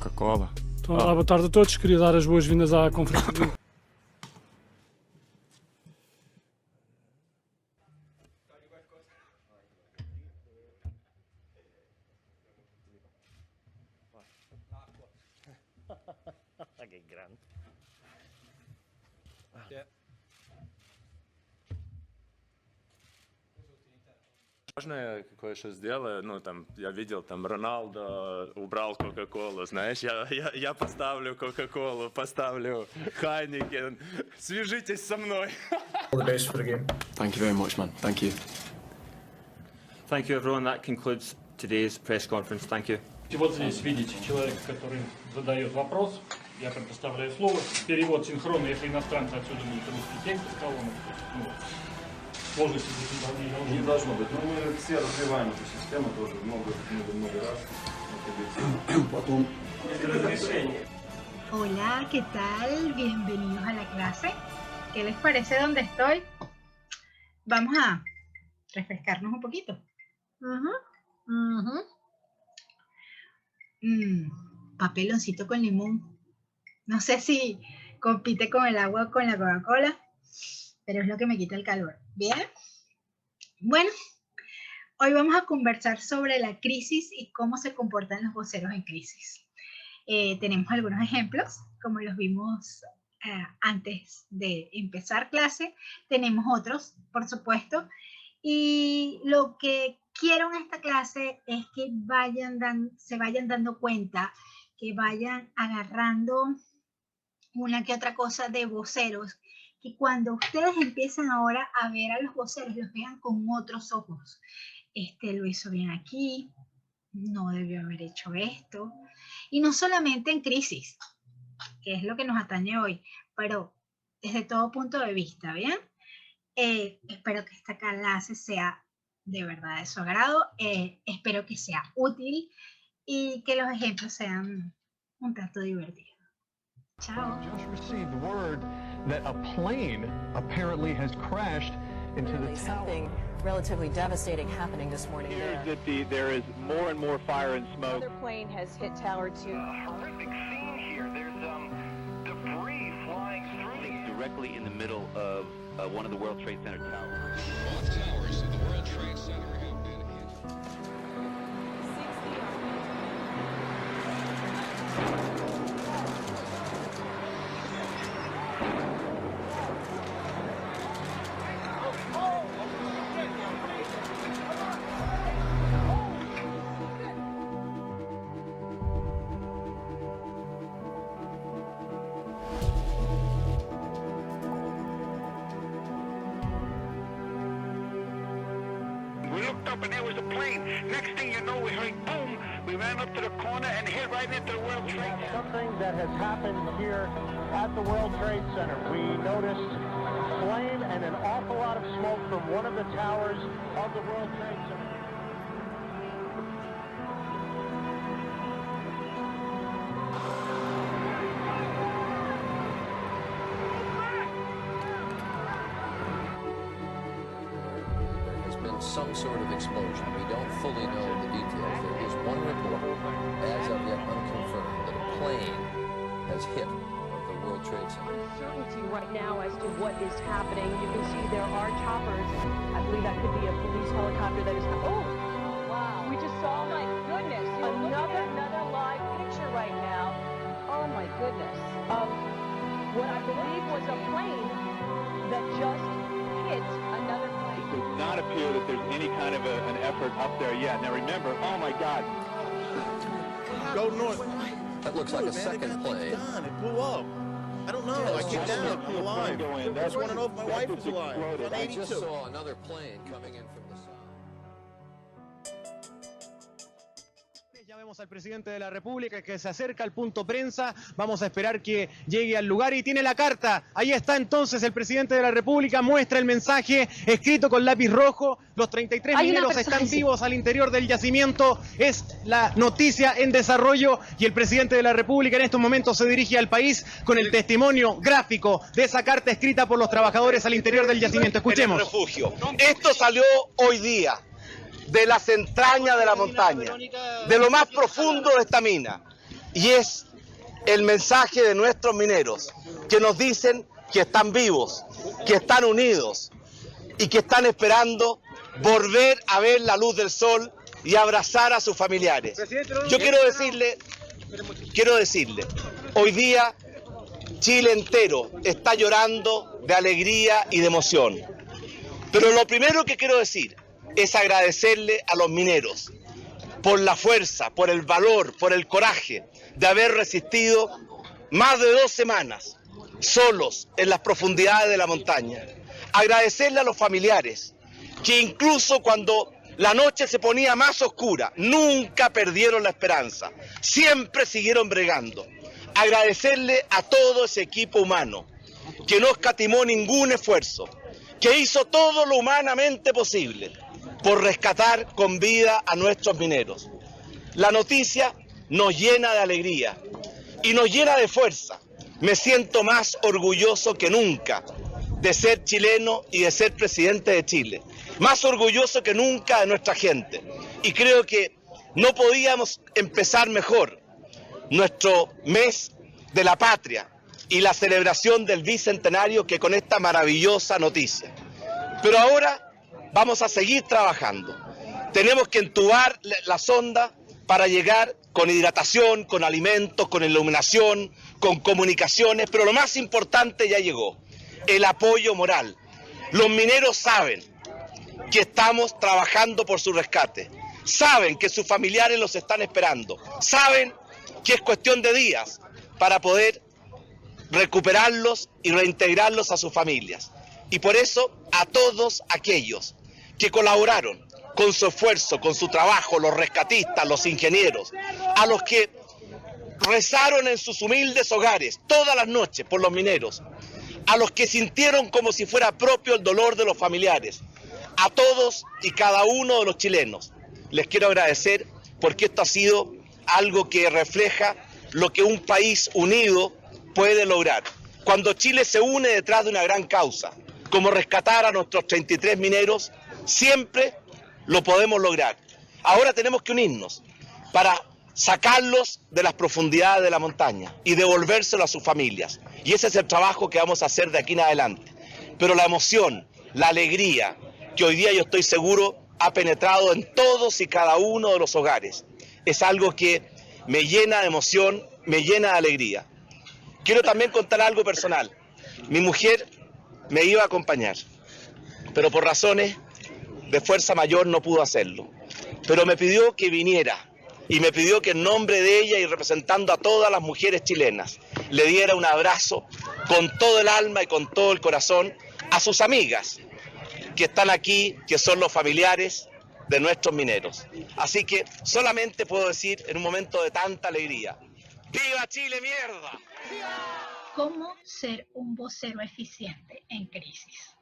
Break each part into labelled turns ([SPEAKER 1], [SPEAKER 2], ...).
[SPEAKER 1] Coca-Cola.
[SPEAKER 2] Então, boa tarde a todos. Queria dar as boas-vindas à conferência.
[SPEAKER 3] Que grande.
[SPEAKER 1] Важное кое-что сделаю, ну там, я видел, там Роналдо убрал Кока-Колу, знаешь, я поставлю Кока-Колу, поставлю Хайникен, свяжитесь со мной.
[SPEAKER 4] All the best for the game.
[SPEAKER 5] Thank you very much, man. Thank you.
[SPEAKER 3] Thank you, everyone. That concludes today's press conference. Thank you.
[SPEAKER 2] И вот здесь видите человека, который задает вопрос. Я предоставляю слово. Перевод синхронный, если иностранцы отсюда будет русский текст из колонок. Ну, сложности здесь
[SPEAKER 6] не должно быть. Но мы все развиваем эту систему тоже много раз.
[SPEAKER 5] Потом.
[SPEAKER 7] Hola, ¿qué tal? Bienvenidos a la clase. ¿Qué les parece donde estoy? Vamos a refrescarnos un poquito. Papeloncito con limón. No sé si compite con el agua o con la Coca-Cola, pero es lo que me quita el calor. ¿Bien? Bueno, hoy vamos a conversar sobre la crisis y cómo se comportan los voceros en crisis. Tenemos algunos ejemplos, como los vimos antes de empezar clase. Tenemos otros, por supuesto. Y lo que quiero en esta clase es que se vayan dando cuenta, que vayan agarrando una que otra cosa de voceros, que cuando ustedes empiezan ahora a ver a los voceros, los vean con otros ojos. Este lo hizo bien aquí, no debió haber hecho esto. Y no solamente en crisis, que es lo que nos atañe hoy, pero desde todo punto de vista, ¿bien? Espero que esta clase sea de verdad de su agrado, espero que sea útil y que los ejemplos sean un tanto divertidos. Chao.
[SPEAKER 8] Just received word that a plane apparently has crashed into the
[SPEAKER 9] something relatively devastating happening this morning there.
[SPEAKER 8] There is more and more fire and smoke.
[SPEAKER 9] Another plane has hit Tower 2.
[SPEAKER 10] Horrific scene here. There's debris flying through directly in the middle of one of the World Trade Center towers.
[SPEAKER 11] Both towers of the World Trade Center have been hit.
[SPEAKER 10] Up and there was a plane. Next thing you know, we heard boom. We ran up to the corner and hit right into the World Trade Center.
[SPEAKER 8] Something that has happened here at the World Trade Center. We noticed flame and an awful lot of smoke from one of the towers of the World Trade Center.
[SPEAKER 12] Some sort of explosion. We don't fully know the details. There is one report, as of yet unconfirmed, that a plane has hit the World Trade Center.
[SPEAKER 9] Uncertainty right now as to what is happening. You can see there are choppers. I believe that could be a police helicopter that is. Oh, wow! We just saw. Oh my goodness! Another live picture right now. Oh my goodness! What I believe was a plane that just hit another plane.
[SPEAKER 8] It does not appear that there's any kind of an effort up there yet. Now remember, oh my God.
[SPEAKER 4] Go north.
[SPEAKER 12] That looks like a second plane.
[SPEAKER 4] It blew up. I don't know. I get down. I'm alive. I just want to know if my wife is alive. I'm
[SPEAKER 12] I
[SPEAKER 4] 82.
[SPEAKER 12] just saw another plane coming in from the south.
[SPEAKER 13] Ya vemos al presidente de la República que se acerca al punto prensa. Vamos a esperar que llegue al lugar y tiene la carta. Ahí está entonces el presidente de la República, muestra el mensaje escrito con lápiz rojo. Los 33 mineros están vivos al interior del yacimiento. Es la noticia en desarrollo y el presidente de la República en estos momentos se dirige al país con el testimonio gráfico de esa carta escrita por los trabajadores al interior del yacimiento. Escuchemos.
[SPEAKER 14] Refugio. Esto salió hoy día de las entrañas de la montaña, de lo más profundo de esta mina. y es el mensaje de nuestros mineros, que nos dicen que están vivos, que están unidos y que están esperando volver a ver la luz del sol y abrazar a sus familiares. Yo quiero decirle, hoy día Chile entero está llorando de alegría y de emoción. Pero lo primero que quiero decir es agradecerle a los mineros por la fuerza, por el valor, por el coraje de haber resistido más de 2 semanas solos en las profundidades de la montaña. Agradecerle a los familiares que incluso cuando la noche se ponía más oscura, nunca perdieron la esperanza, siempre siguieron bregando. Agradecerle a todo ese equipo humano que no escatimó ningún esfuerzo, que hizo todo lo humanamente posible por rescatar con vida a nuestros mineros. La noticia nos llena de alegría y nos llena de fuerza. Me siento más orgulloso que nunca de ser chileno y de ser presidente de Chile. Más orgulloso que nunca de nuestra gente. Y creo que no podíamos empezar mejor nuestro mes de la patria y la celebración del bicentenario que con esta maravillosa noticia. Pero ahora vamos a seguir trabajando. Tenemos que entubar la sonda para llegar con hidratación, con alimentos, con iluminación, con comunicaciones, pero lo más importante ya llegó, el apoyo moral. Los mineros saben que estamos trabajando por su rescate, saben que sus familiares los están esperando, saben que es cuestión de días para poder recuperarlos y reintegrarlos a sus familias. Y por eso a todos aquellos que colaboraron con su esfuerzo, con su trabajo, los rescatistas, los ingenieros, a los que rezaron en sus humildes hogares todas las noches por los mineros, a los que sintieron como si fuera propio el dolor de los familiares, a todos y cada uno de los chilenos, les quiero agradecer porque esto ha sido algo que refleja lo que un país unido puede lograr. Cuando Chile se une detrás de una gran causa, como rescatar a nuestros 33 mineros, siempre lo podemos lograr. Ahora tenemos que unirnos para sacarlos de las profundidades de la montaña y devolvérselo a sus familias. Y ese es el trabajo que vamos a hacer de aquí en adelante. Pero la emoción, la alegría, que hoy día yo estoy seguro ha penetrado en todos y cada uno de los hogares, es algo que me llena de emoción, me llena de alegría. Quiero también contar algo personal. Mi mujer me iba a acompañar, pero por razones de fuerza mayor no pudo hacerlo. Pero me pidió que viniera y me pidió que en nombre de ella y representando a todas las mujeres chilenas le diera un abrazo con todo el alma y con todo el corazón a sus amigas que están aquí, que son los familiares de nuestros mineros. Así que solamente puedo decir en un momento de tanta alegría: ¡viva Chile, mierda!
[SPEAKER 7] ¿Cómo ser un vocero eficiente en crisis?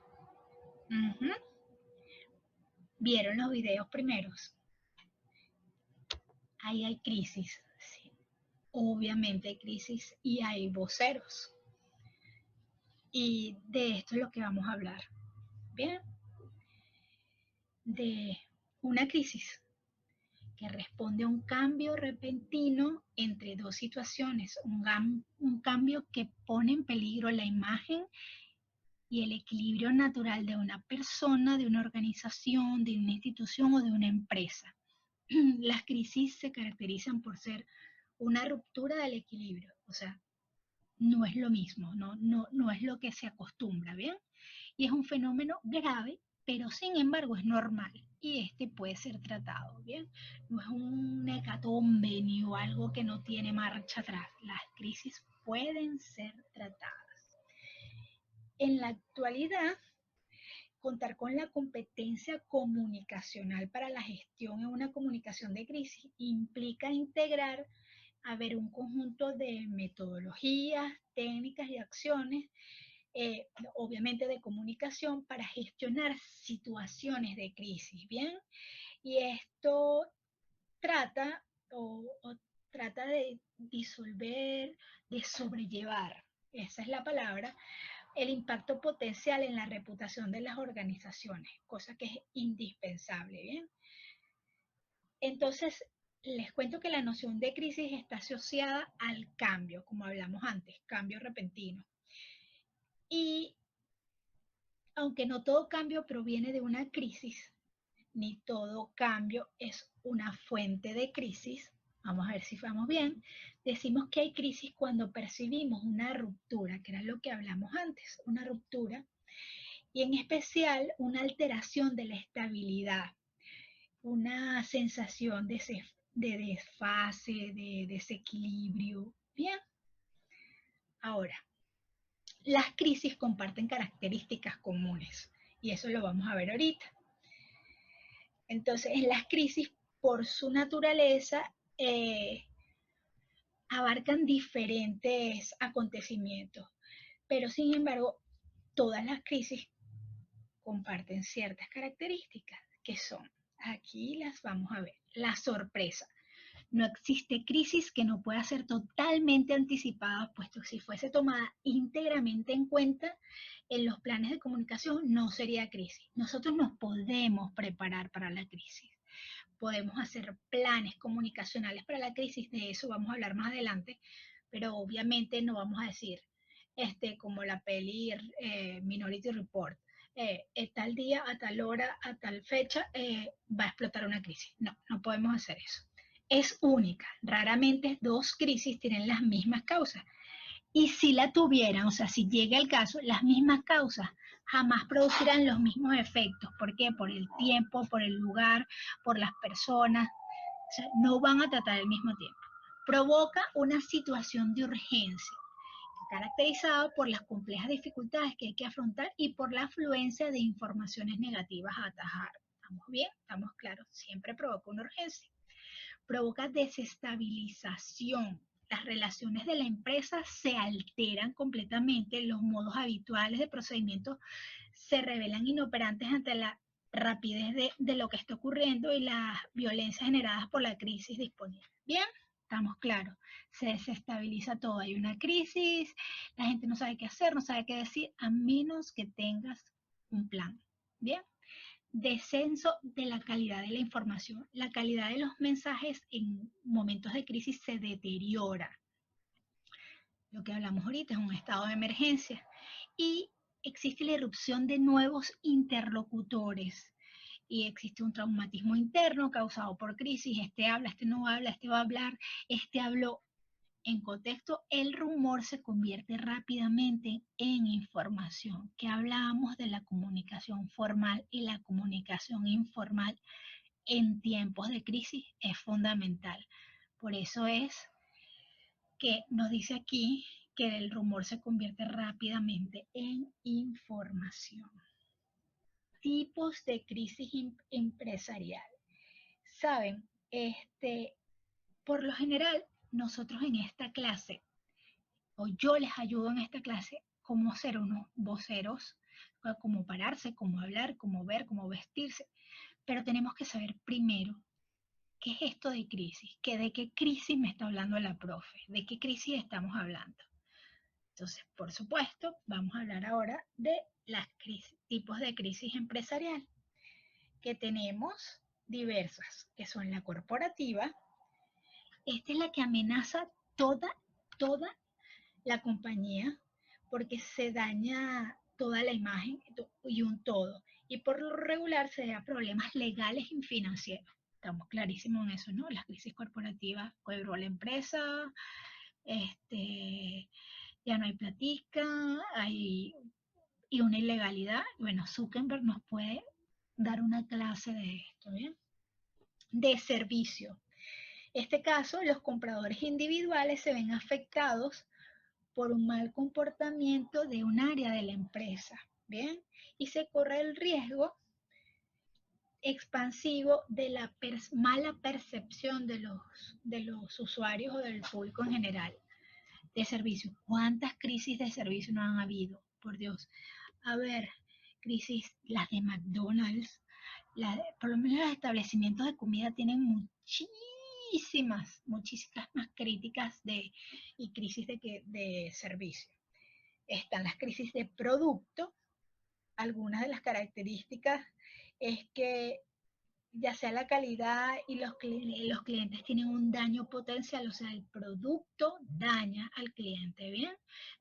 [SPEAKER 7] ¿Vieron los videos primeros? Ahí hay crisis, sí. Obviamente hay crisis y hay voceros. Y de esto es lo que vamos a hablar. Bien. De una crisis que responde a un cambio repentino entre dos situaciones, un cambio que pone en peligro la imagen y el equilibrio natural de una persona, de una organización, de una institución o de una empresa. Las crisis se caracterizan por ser una ruptura del equilibrio, o sea, no es lo mismo, no es lo que se acostumbra, ¿bien? Y es un fenómeno grave, pero sin embargo es normal y este puede ser tratado, ¿bien? No es un hecatombe ni algo que no tiene marcha atrás. Las crisis pueden ser tratadas. En la actualidad, contar con la competencia comunicacional para la gestión en una comunicación de crisis implica integrar un conjunto de metodologías, técnicas y acciones obviamente de comunicación para gestionar situaciones de crisis, ¿bien? Y esto trata de disolver, de sobrellevar, esa es la palabra, el impacto potencial en la reputación de las organizaciones, cosa que es indispensable, ¿bien? Entonces, les cuento que la noción de crisis está asociada al cambio, como hablamos antes, cambio repentino. Y aunque no todo cambio proviene de una crisis, ni todo cambio es una fuente de crisis, vamos a ver si vamos bien, decimos que hay crisis cuando percibimos una ruptura, que era lo que hablamos antes, una ruptura, y en especial una alteración de la estabilidad, una sensación de desfase, de desequilibrio. Bien, ahora, las crisis comparten características comunes, y eso lo vamos a ver ahorita. Entonces, las crisis, por su naturaleza, abarcan diferentes acontecimientos, pero sin embargo, todas las crisis comparten ciertas características que son, aquí las vamos a ver, la sorpresa. No existe crisis que no pueda ser totalmente anticipada, puesto que si fuese tomada íntegramente en cuenta en los planes de comunicación, no sería crisis. Nosotros nos podemos preparar para la crisis. Podemos hacer planes comunicacionales para la crisis, de eso vamos a hablar más adelante, pero obviamente no vamos a decir, como la peli Minority Report, tal día, a tal hora, a tal fecha, va a explotar una crisis. No, no podemos hacer eso. Es única. Raramente dos crisis tienen las mismas causas. Y si la tuvieran, o sea, si llega el caso, las mismas causas jamás producirán los mismos efectos. ¿Por qué? Por el tiempo, por el lugar, por las personas. O sea, no van a tratar al mismo tiempo. Provoca una situación de urgencia, caracterizada por las complejas dificultades que hay que afrontar y por la afluencia de informaciones negativas a atajar. ¿Estamos bien? ¿Estamos claros? Siempre provoca una urgencia. Provoca desestabilización. Las relaciones de la empresa se alteran completamente, los modos habituales de procedimiento se revelan inoperantes ante la rapidez de lo que está ocurriendo y las violencias generadas por la crisis disponible. Bien, estamos claros, se desestabiliza todo, hay una crisis, la gente no sabe qué hacer, no sabe qué decir, a menos que tengas un plan. Bien. Descenso de la calidad de la información. La calidad de los mensajes en momentos de crisis se deteriora. Lo que hablamos ahorita es un estado de emergencia. Y existe la irrupción de nuevos interlocutores. Y existe un traumatismo interno causado por crisis. Este habla, este no habla, este va a hablar, este habló. En contexto, el rumor se convierte rápidamente en información, que hablábamos de la comunicación formal y la comunicación informal en tiempos de crisis es fundamental. Por eso es que nos dice aquí que el rumor se convierte rápidamente en información. Tipos de crisis empresarial. Saben, por lo general, nosotros en esta clase, o yo les ayudo en esta clase, cómo ser unos voceros, cómo pararse, cómo hablar, cómo ver, cómo vestirse. Pero tenemos que saber primero qué es esto de crisis, de qué crisis me está hablando la profe, de qué crisis estamos hablando. Entonces, por supuesto, vamos a hablar ahora de los tipos de crisis empresarial, que tenemos diversas, que son la corporativa. Esta es la que amenaza toda la compañía porque se daña toda la imagen y un todo. Y por lo regular se da problemas legales y financieros. Estamos clarísimos en eso, ¿no? Las crisis corporativas, quebró la empresa, ya no hay platica, y una ilegalidad. Bueno, Zuckerberg nos puede dar una clase de esto, ¿bien? De servicio. Este caso, los compradores individuales se ven afectados por un mal comportamiento de un área de la empresa, ¿bien? Y se corre el riesgo expansivo de la mala percepción de los usuarios o del público en general de servicio. ¿Cuántas crisis de servicio no han habido? Por Dios. A ver, crisis, las de McDonald's, por lo menos los establecimientos de comida tienen muchísimas más críticas y crisis de servicio. Están las crisis de producto. Algunas de las características es que ya sea la calidad y los clientes tienen un daño potencial, o sea, el producto daña al cliente, ¿bien?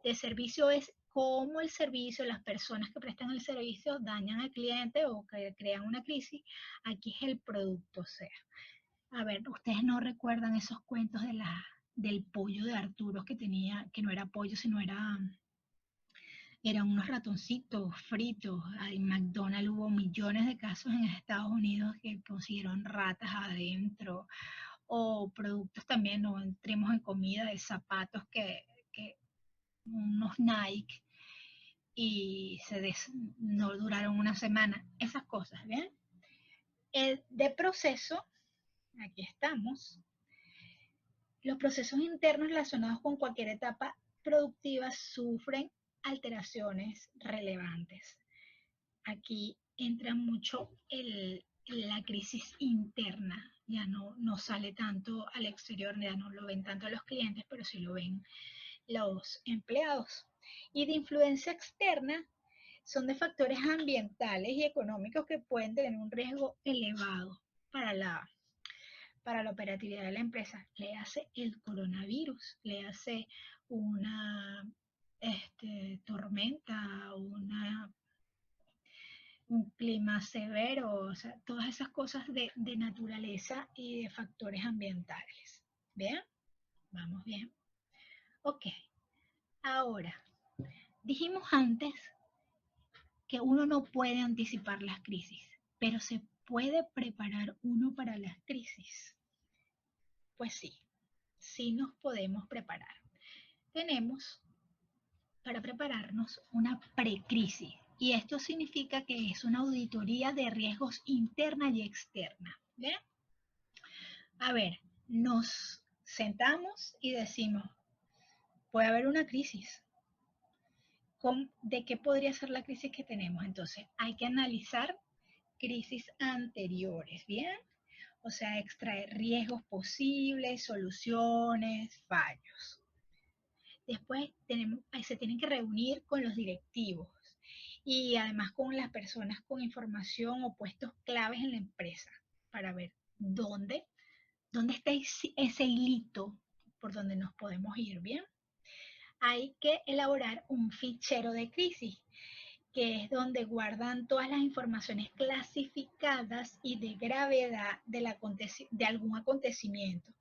[SPEAKER 7] De servicio es cómo el servicio, las personas que prestan el servicio dañan al cliente o que crean una crisis. Aquí es el producto, o sea. A ver, ustedes no recuerdan esos cuentos del pollo de Arturo que tenía, que no era pollo, sino eran unos ratoncitos fritos. En McDonald's hubo millones de casos en Estados Unidos que consiguieron ratas adentro, o productos también, no entremos en comida, de zapatos que unos Nike y no duraron una semana, esas cosas, ¿bien? El de proceso, aquí estamos. Los procesos internos relacionados con cualquier etapa productiva sufren alteraciones relevantes. Aquí entra mucho la crisis interna, ya no sale tanto al exterior, ya no lo ven tanto los clientes, pero sí lo ven los empleados. Y de influencia externa son de factores ambientales y económicos que pueden tener un riesgo elevado para la operatividad de la empresa. Le hace el coronavirus, le hace una tormenta, un clima severo, o sea, todas esas cosas de naturaleza y de factores ambientales. ¿Bien? Vamos bien. Ok. Ahora, dijimos antes que uno no puede anticipar las crisis, pero se puede preparar uno para las crisis. Pues sí nos podemos preparar. Tenemos para prepararnos una precrisis, y esto significa que es una auditoría de riesgos interna y externa. ¿Bien? A ver, nos sentamos y decimos, puede haber una crisis. ¿De qué podría ser la crisis que tenemos? Entonces, hay que analizar crisis anteriores, ¿bien? O sea, extraer riesgos posibles, soluciones, fallos. Después se tienen que reunir con los directivos y además con las personas con información o puestos claves en la empresa para ver dónde está ese hilito por donde nos podemos ir, ¿bien? Hay que elaborar un fichero de crisis, que es donde guardan todas las informaciones clasificadas y de gravedad de algún acontecimiento.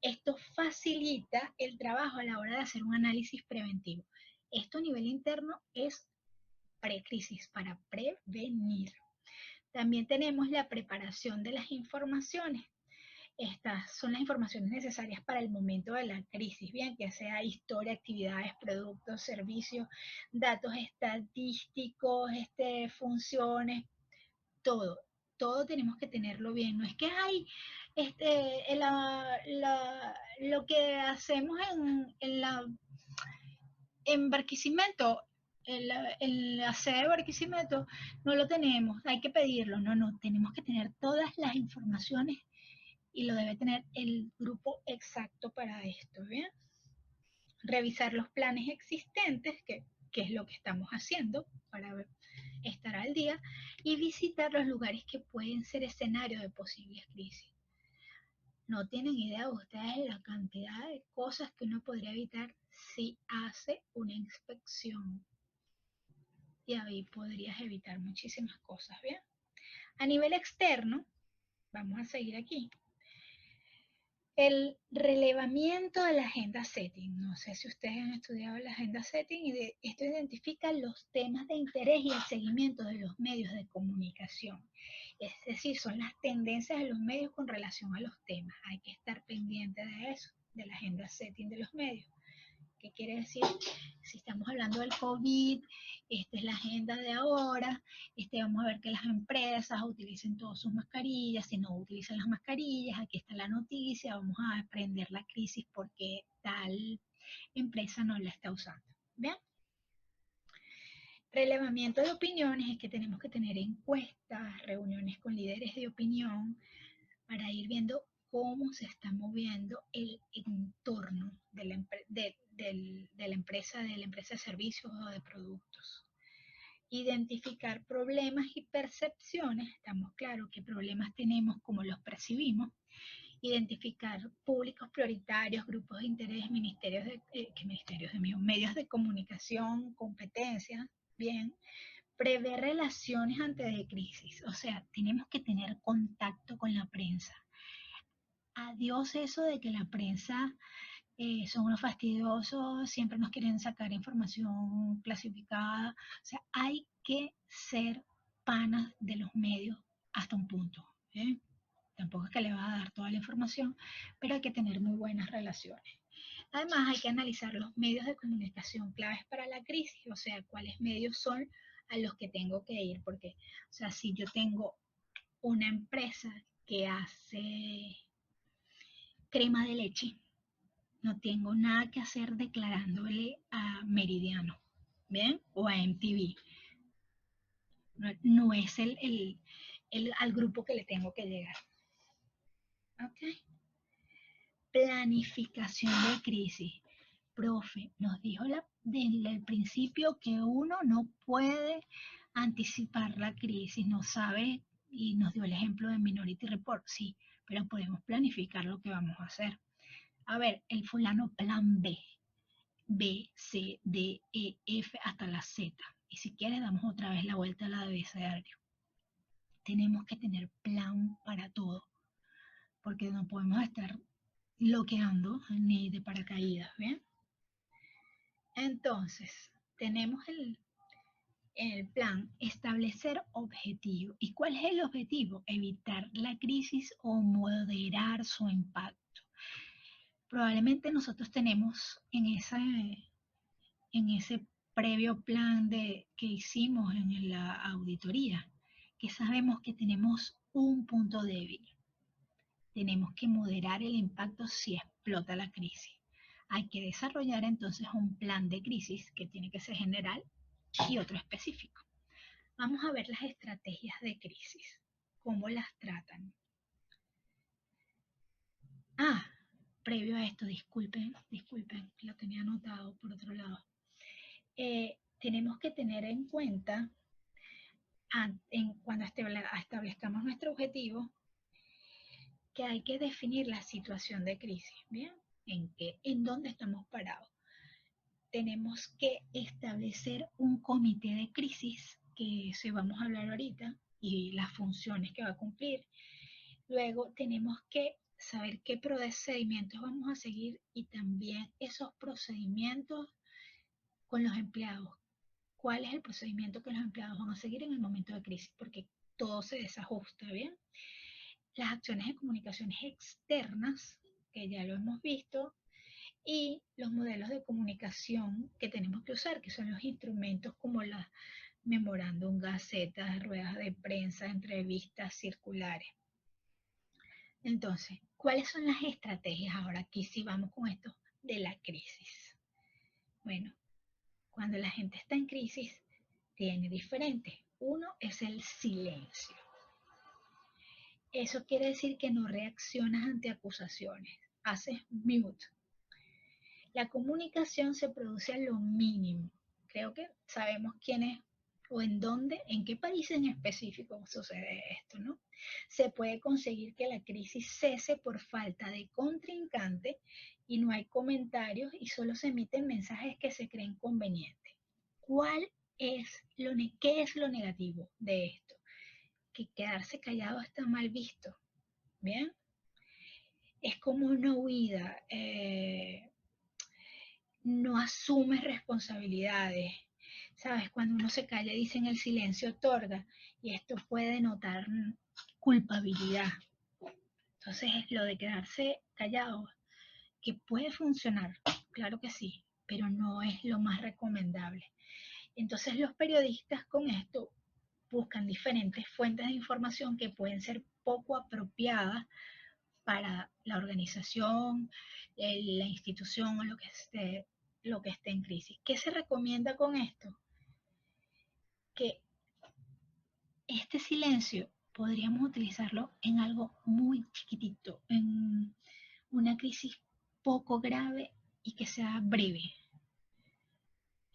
[SPEAKER 7] Esto facilita el trabajo a la hora de hacer un análisis preventivo. Esto a nivel interno es precrisis, para prevenir. También tenemos la preparación de las informaciones. Estas son las informaciones necesarias para el momento de la crisis, bien, que sea historia, actividades, productos, servicios, datos estadísticos, funciones, todo tenemos que tenerlo bien. No es que hay lo que hacemos en Barquisimeto, la sede de Barquisimeto, no lo tenemos, hay que pedirlo. No, tenemos que tener todas las informaciones y lo debe tener el grupo exacto para esto, ¿bien? Revisar los planes existentes, que es lo que estamos haciendo para estar al día, y visitar los lugares que pueden ser escenario de posibles crisis. No tienen idea ustedes de la cantidad de cosas que uno podría evitar si hace una inspección. Y ahí podrías evitar muchísimas cosas, ¿bien? A nivel externo, vamos a seguir aquí. El relevamiento de la agenda setting. No sé si ustedes han estudiado la agenda setting, y esto identifica los temas de interés y el seguimiento de los medios de comunicación. Es decir, son las tendencias de los medios con relación a los temas. Hay que estar pendiente de eso, de la agenda setting de los medios. ¿Qué quiere decir? Si estamos hablando del COVID, esta es la agenda de ahora, vamos a ver que las empresas utilicen todas sus mascarillas. Si no utilizan las mascarillas, aquí está la noticia, vamos a aprender la crisis porque tal empresa no la está usando. ¿Bien? Relevamiento de opiniones es que tenemos que tener encuestas, reuniones con líderes de opinión para ir viendo cómo se está moviendo el entorno de la empresa de servicios o de productos. identificar problemas y percepciones, estamos claros qué problemas tenemos, cómo los percibimos, identificar públicos prioritarios, grupos de interés, medios de comunicación, competencias, bien, prever relaciones antes de crisis, o sea, tenemos que tener contacto con la prensa. Adiós eso de que la prensa son unos fastidiosos, siempre nos quieren sacar información clasificada, o sea, hay que ser panas de los medios hasta un punto, ¿eh? Tampoco es que le va a dar toda la información, pero hay que tener muy buenas relaciones. Además, hay que analizar los medios de comunicación claves para la crisis, o sea, cuáles medios son a los que tengo que ir, porque, o sea, si yo tengo una empresa que hace crema de leche, no tengo nada que hacer declarándole a Meridiano, ¿bien? O a MTV. No es al grupo que le tengo que llegar. ¿Ok? Planificación de crisis. Profe, nos dijo desde el principio que uno no puede anticipar la crisis, no sabe, y nos dio el ejemplo de Minority Report, sí, pero podemos planificar lo que vamos a hacer. A ver, el fulano plan B, B, C, D, E, F hasta la Z. Y si quieres damos otra vez la vuelta a la abecedario. Tenemos que tener plan para todo, porque no podemos estar bloqueando ni de paracaídas, ¿bien? Entonces, tenemos el plan, establecer objetivo. ¿Y cuál es el objetivo? Evitar la crisis o moderar su impacto. Probablemente nosotros tenemos en ese previo plan que hicimos en la auditoría, que sabemos que tenemos un punto débil. Tenemos que moderar el impacto si explota la crisis. Hay que desarrollar entonces un plan de crisis que tiene que ser general y otro específico. Vamos a ver las estrategias de crisis, cómo las tratan. Previo a esto, disculpen, lo tenía anotado por otro lado. Tenemos que tener en cuenta, cuando establezcamos nuestro objetivo, que hay que definir la situación de crisis, ¿bien? ¿En dónde estamos parados? Tenemos que establecer un comité de crisis, que se vamos a hablar ahorita, y las funciones que va a cumplir. Luego tenemos que saber qué procedimientos vamos a seguir y también esos procedimientos con los empleados. ¿Cuál es el procedimiento que los empleados van a seguir en el momento de crisis? Porque todo se desajusta, ¿bien? Las acciones de comunicaciones externas, que ya lo hemos visto, y los modelos de comunicación que tenemos que usar, que son los instrumentos como las memorándum, gacetas, ruedas de prensa, entrevistas circulares. Entonces, ¿cuáles son las estrategias? Ahora aquí sí vamos con esto de la crisis. Bueno, cuando la gente está en crisis, tiene diferentes. Uno es el silencio. Eso quiere decir que no reaccionas ante acusaciones. Haces mute. La comunicación se produce a lo mínimo. Creo que sabemos quién es o en dónde, en qué país en específico sucede esto, ¿no? Se puede conseguir que la crisis cese por falta de contrincante y no hay comentarios y solo se emiten mensajes que se creen convenientes. ¿Qué es lo negativo de esto? Que quedarse callado está mal visto, ¿bien? Es como una huida, no asumes responsabilidades, ¿sabes? Cuando uno se calla dicen el silencio otorga y esto puede denotar culpabilidad. Entonces lo de quedarse callado, que puede funcionar, claro que sí, pero no es lo más recomendable. Entonces los periodistas con esto buscan diferentes fuentes de información que pueden ser poco apropiadas para la organización, la institución o lo que esté en crisis. ¿Qué se recomienda con esto? Que este silencio podríamos utilizarlo en algo muy chiquitito, en una crisis poco grave y que sea breve.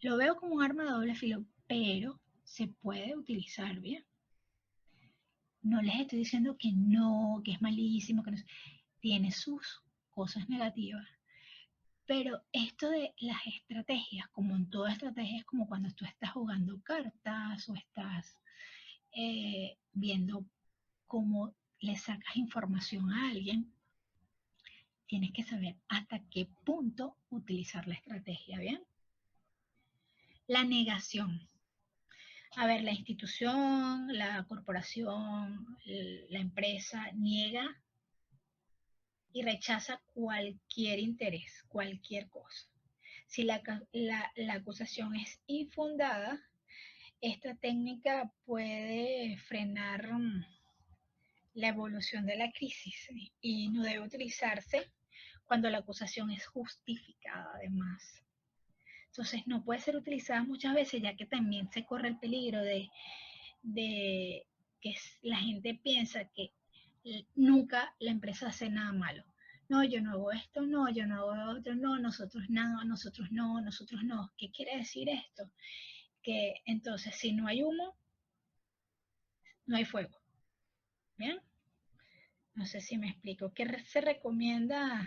[SPEAKER 7] Lo veo como un arma de doble filo, pero se puede utilizar, ¿bien? No les estoy diciendo que no, que es malísimo, que no, tiene sus cosas negativas. Pero esto de las estrategias, como en toda estrategia, es como cuando tú estás jugando cartas o estás viendo cómo le sacas información a alguien, tienes que saber hasta qué punto utilizar la estrategia, ¿bien? La negación. A ver, la institución, la corporación, la empresa niega y rechaza cualquier interés, cualquier cosa. Si la acusación es infundada, esta técnica puede frenar la evolución de la crisis y no debe utilizarse cuando la acusación es justificada, además. Entonces no puede ser utilizada muchas veces, ya que también se corre el peligro de que la gente piensa que nunca la empresa hace nada malo. No, yo no hago esto, no, yo no hago lo otro, no, nosotros nada, nosotros no, nosotros no. ¿Qué quiere decir esto? Que entonces si no hay humo, no hay fuego. ¿Bien? No sé si me explico. ¿Qué se recomienda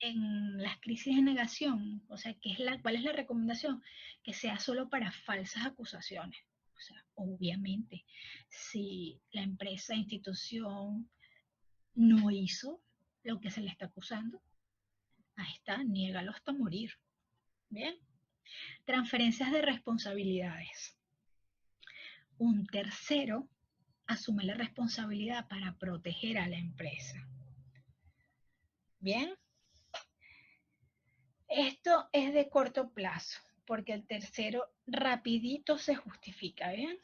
[SPEAKER 7] en las crisis de negación? O sea, ¿cuál es la recomendación? Que sea solo para falsas acusaciones. O sea, obviamente, si la empresa, institución no hizo lo que se le está acusando, ahí está, niégalo hasta morir. ¿Bien? Transferencias de responsabilidades. Un tercero asume la responsabilidad para proteger a la empresa. ¿Bien? Esto es de corto plazo, porque el tercero rapidito se justifica, ¿bien?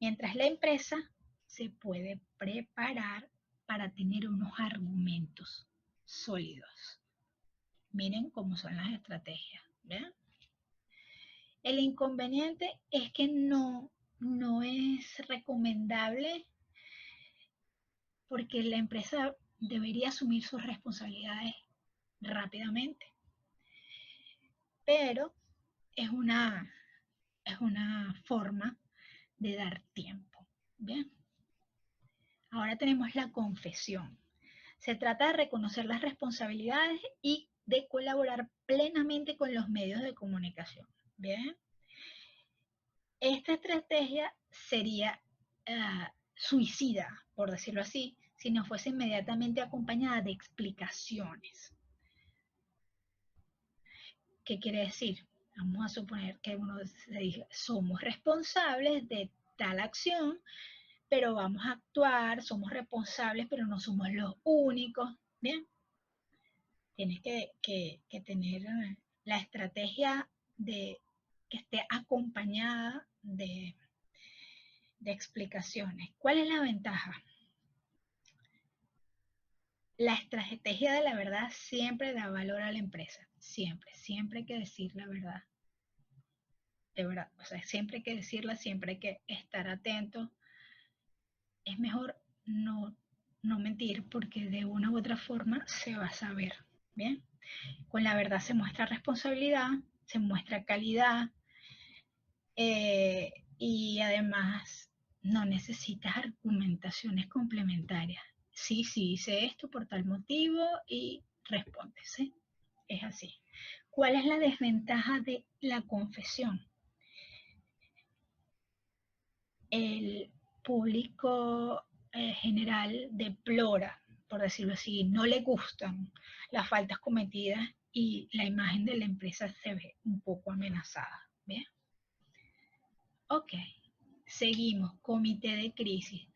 [SPEAKER 7] Mientras la empresa se puede preparar para tener unos argumentos sólidos. Miren cómo son las estrategias, ¿bien? El inconveniente es que no es recomendable porque la empresa debería asumir sus responsabilidades rápidamente. Pero es una forma de dar tiempo. ¿Bien? Ahora tenemos la confesión. Se trata de reconocer las responsabilidades y de colaborar plenamente con los medios de comunicación. ¿Bien? Esta estrategia sería suicida, por decirlo así, si no fuese inmediatamente acompañada de explicaciones. ¿Qué quiere decir? Vamos a suponer que uno se diga, somos responsables de tal acción, pero vamos a actuar, somos responsables, pero no somos los únicos. ¿Bien? Tienes que tener la estrategia que esté acompañada de explicaciones. ¿Cuál es la ventaja? La estrategia de la verdad siempre da valor a la empresa. Siempre hay que decir la verdad. De verdad, o sea, siempre hay que decirla, siempre hay que estar atento. Es mejor no mentir porque de una u otra forma se va a saber. ¿Bien? Con la verdad se muestra responsabilidad, se muestra calidad y además no necesitas argumentaciones complementarias. Sí, hice esto por tal motivo y respondes, ¿sí? Es así. ¿Cuál es la desventaja de la confesión? El público general deplora, por decirlo así, no le gustan las faltas cometidas y la imagen de la empresa se ve un poco amenazada. ¿Bien? Ok, seguimos, comité de crisis.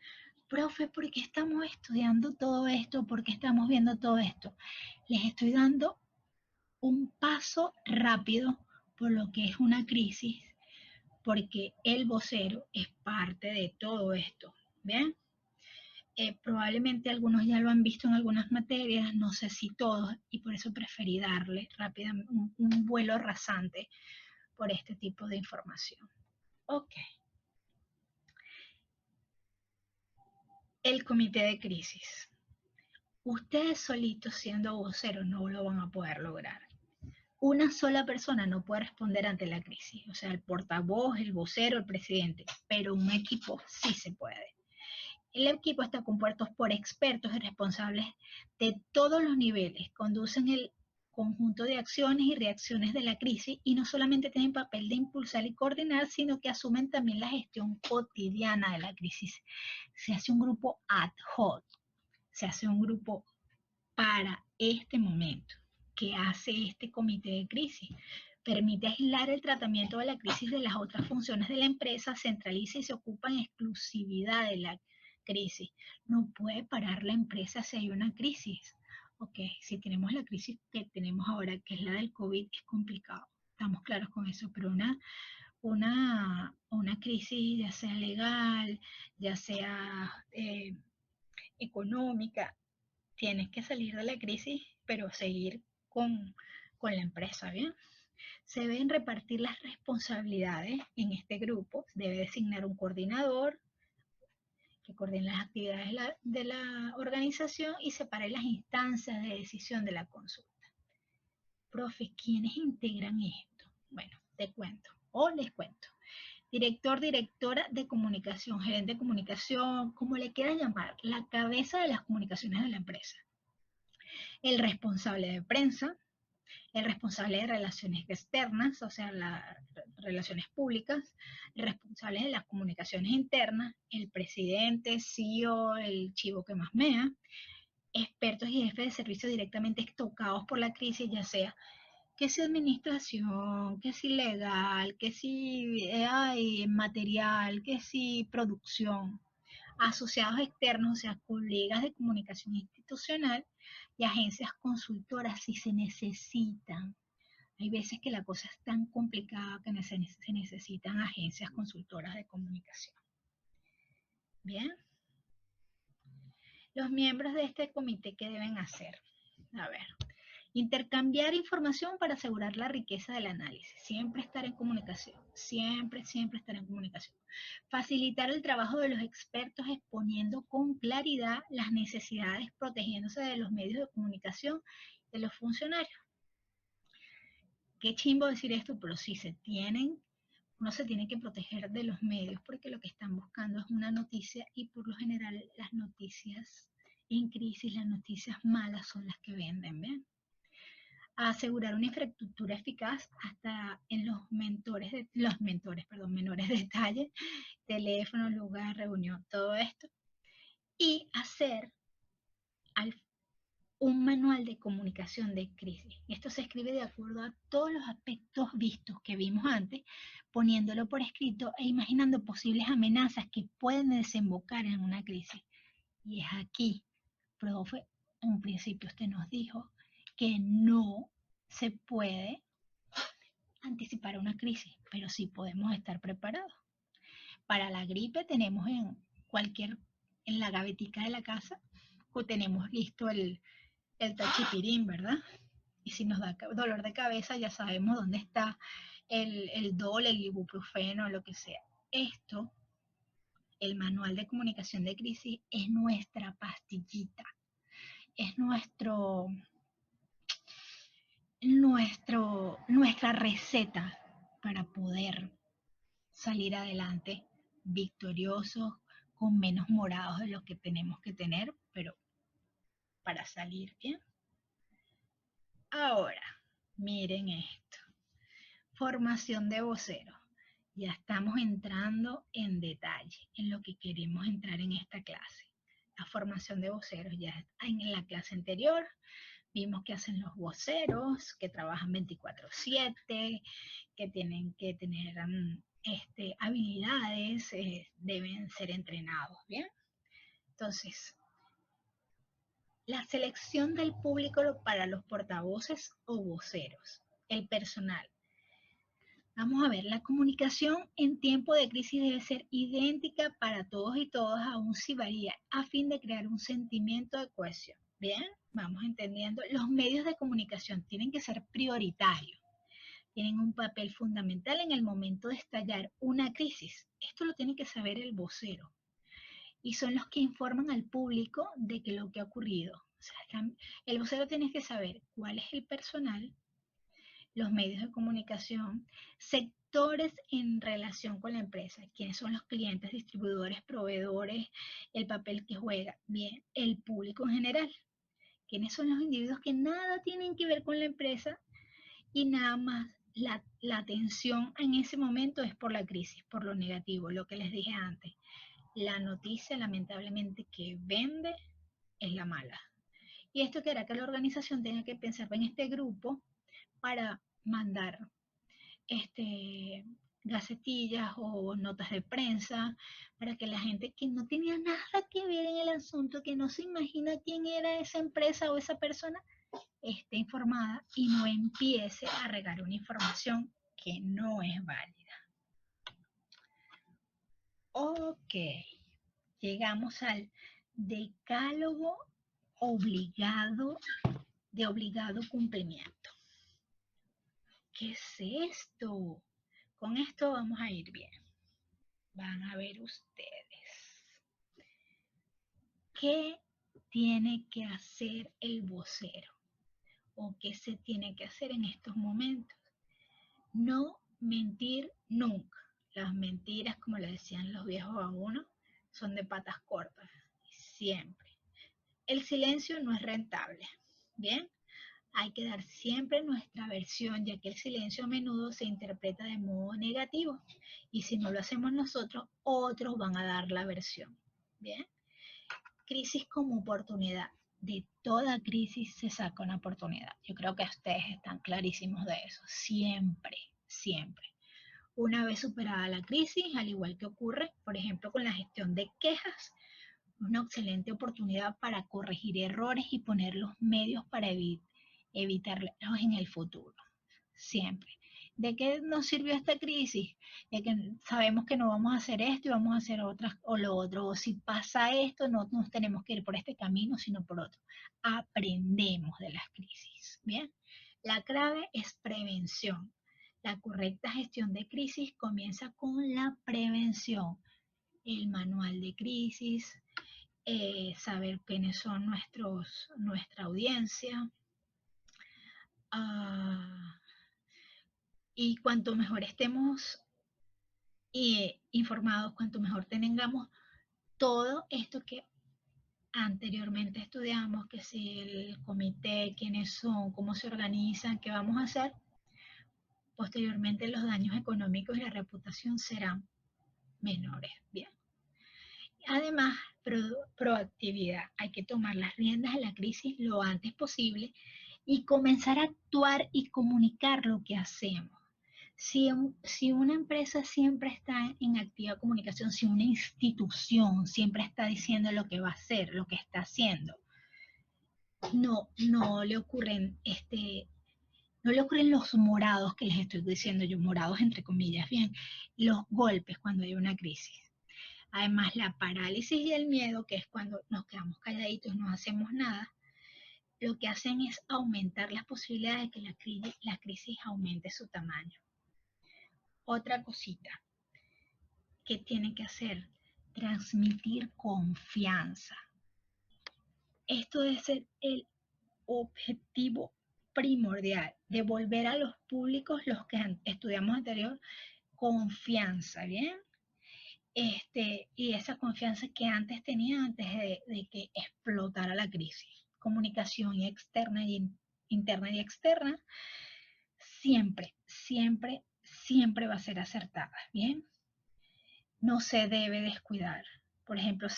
[SPEAKER 7] Profe, ¿por qué estamos estudiando todo esto? ¿Por qué estamos viendo todo esto? Les estoy dando un paso rápido por lo que es una crisis, porque el vocero es parte de todo esto. ¿Bien? Probablemente algunos ya lo han visto en algunas materias, no sé si todos, y por eso preferí darle rápidamente un vuelo rasante por este tipo de información. Ok. El comité de crisis. Ustedes solitos siendo voceros no lo van a poder lograr. una sola persona no puede responder ante la crisis, o sea, el portavoz, el vocero, el presidente, pero un equipo sí se puede. El equipo está compuesto por expertos y responsables de todos los niveles, conducen el conjunto de acciones y reacciones de la crisis y no solamente tienen papel de impulsar y coordinar, sino que asumen también la gestión cotidiana de la crisis. Se hace un grupo ad hoc, se hace un grupo para este momento. ¿Qué hace este comité de crisis? Permite aislar el tratamiento de la crisis de las otras funciones de la empresa, centraliza y se ocupa en exclusividad de la crisis. No puede parar la empresa si hay una crisis. Ok, si tenemos la crisis que tenemos ahora, que es la del COVID, es complicado. Estamos claros con eso, pero una crisis, ya sea legal, ya sea económica, tienes que salir de la crisis, pero seguir con la empresa, ¿bien? Se deben repartir las responsabilidades en este grupo, se debe designar un coordinador que coordine las actividades de la organización y separe las instancias de decisión de la consulta. Profe, ¿quiénes integran esto? Bueno, te cuento, o les cuento. Director, directora de comunicación, gerente de comunicación, como le quieran llamar, la cabeza de las comunicaciones de la empresa. El responsable de prensa, el responsable de relaciones externas, o sea, las relaciones públicas, el responsable de las comunicaciones internas, el presidente, CEO, el chivo que más mea, expertos y jefes de servicio directamente tocados por la crisis, ya sea que si administración, que si legal, que si hay material, que si producción, asociados externos, o sea, colegas de comunicación institucional y agencias consultoras si se necesitan. Hay veces que la cosa es tan complicada que se necesitan agencias consultoras de comunicación. Bien. Los miembros de este comité, ¿qué deben hacer? A ver. Intercambiar información para asegurar la riqueza del análisis. Siempre estar en comunicación. Siempre estar en comunicación. Facilitar el trabajo de los expertos exponiendo con claridad las necesidades, protegiéndose de los medios de comunicación de los funcionarios. Qué chimbo decir esto, pero sí uno se tiene que proteger de los medios porque lo que están buscando es una noticia y por lo general las noticias en crisis, las noticias malas son las que venden, ¿ven? A asegurar una infraestructura eficaz hasta en menores detalles, teléfono, lugar, reunión, todo esto. Y hacer un manual de comunicación de crisis. Esto se escribe de acuerdo a todos los aspectos vistos que vimos antes, poniéndolo por escrito e imaginando posibles amenazas que pueden desembocar en una crisis. Y es aquí, profe, en un principio usted nos dijo que no se puede anticipar una crisis, pero sí podemos estar preparados. Para la gripe tenemos en la gavetica de la casa, tenemos listo el tachipirín, ¿verdad? Y si nos da dolor de cabeza, ya sabemos dónde está el Dol, el ibuprofeno, lo que sea. Esto, el manual de comunicación de crisis, es nuestra pastillita. Es nuestra receta para poder salir adelante victoriosos, con menos morados de lo que tenemos que tener, pero para salir bien. Ahora, miren esto. Formación de voceros. Ya estamos entrando en detalle en lo que queremos entrar en esta clase. La formación de voceros. Ya en la clase anterior vimos que hacen los voceros, que trabajan 24/7, que tienen que tener habilidades, deben ser entrenados, ¿bien? Entonces, la selección del público para los portavoces o voceros, el personal. Vamos a ver, la comunicación en tiempo de crisis debe ser idéntica para todos y todas, aun si varía, a fin de crear un sentimiento de cohesión. Bien, vamos entendiendo. Los medios de comunicación tienen que ser prioritarios. Tienen un papel fundamental en el momento de estallar una crisis. Esto lo tiene que saber el vocero. Y son los que informan al público de que lo que ha ocurrido. O sea, el vocero tiene que saber cuál es el personal, los medios de comunicación, sectores en relación con la empresa, quiénes son los clientes, distribuidores, proveedores, el papel que juega, bien, el público en general, quiénes son los individuos que nada tienen que ver con la empresa y nada más la atención en ese momento es por la crisis, por lo negativo, lo que les dije antes. La noticia, lamentablemente, que vende es la mala. Y esto que hará que la organización tenga que pensar en este grupo para mandar gacetillas o notas de prensa para que la gente que no tenía nada que ver en el asunto, que no se imagina quién era esa empresa o esa persona, esté informada y no empiece a regar una información que no es válida. Ok, llegamos al decálogo de obligado cumplimiento. ¿Qué es esto? Con esto vamos a ir bien. Van a ver ustedes. ¿Qué tiene que hacer el vocero? ¿O qué se tiene que hacer en estos momentos? No mentir nunca. Las mentiras, como le decían los viejos a uno, son de patas cortas. Siempre. El silencio no es rentable. ¿Bien? Hay que dar siempre nuestra versión, ya que el silencio a menudo se interpreta de modo negativo. Y si no lo hacemos nosotros, otros van a dar la versión. ¿Bien? Crisis como oportunidad. De toda crisis se saca una oportunidad. Yo creo que ustedes están clarísimos de eso. Siempre, siempre. Una vez superada la crisis, al igual que ocurre, por ejemplo, con la gestión de quejas, una excelente oportunidad para corregir errores y poner los medios para evitarlos en el futuro. Siempre. ¿De qué nos sirvió esta crisis? De que sabemos que no vamos a hacer esto y vamos a hacer otras o lo otro. O si pasa esto, no nos tenemos que ir por este camino, sino por otro. Aprendemos de las crisis. ¿Bien? La clave es prevención. La correcta gestión de crisis comienza con la prevención. El manual de crisis, saber quiénes son nuestra audiencia. Y cuanto mejor estemos informados, cuanto mejor tengamos todo esto que anteriormente estudiamos, que si el comité, quiénes son, cómo se organizan, qué vamos a hacer, posteriormente los daños económicos y la reputación serán menores. Bien. Además, proactividad. Hay que tomar las riendas de la crisis lo antes posible y comenzar a actuar y comunicar lo que hacemos. Si una empresa siempre está en activa comunicación, si una institución siempre está diciendo lo que va a hacer, lo que está haciendo, no le ocurren los morados que les estoy diciendo yo, morados entre comillas, bien, los golpes cuando hay una crisis. Además, la parálisis y el miedo, que es cuando nos quedamos calladitos y no hacemos nada, lo que hacen es aumentar las posibilidades de que la crisis aumente su tamaño. Otra cosita que tiene que hacer, transmitir confianza. Esto debe ser el objetivo primordial, devolver a los públicos, los que estudiamos anterior, confianza, ¿bien? Y esa confianza que antes tenía, antes de que explotara la crisis. Comunicación interna y externa, siempre va a ser acertada, ¿bien? No se debe descuidar. Por ejemplo,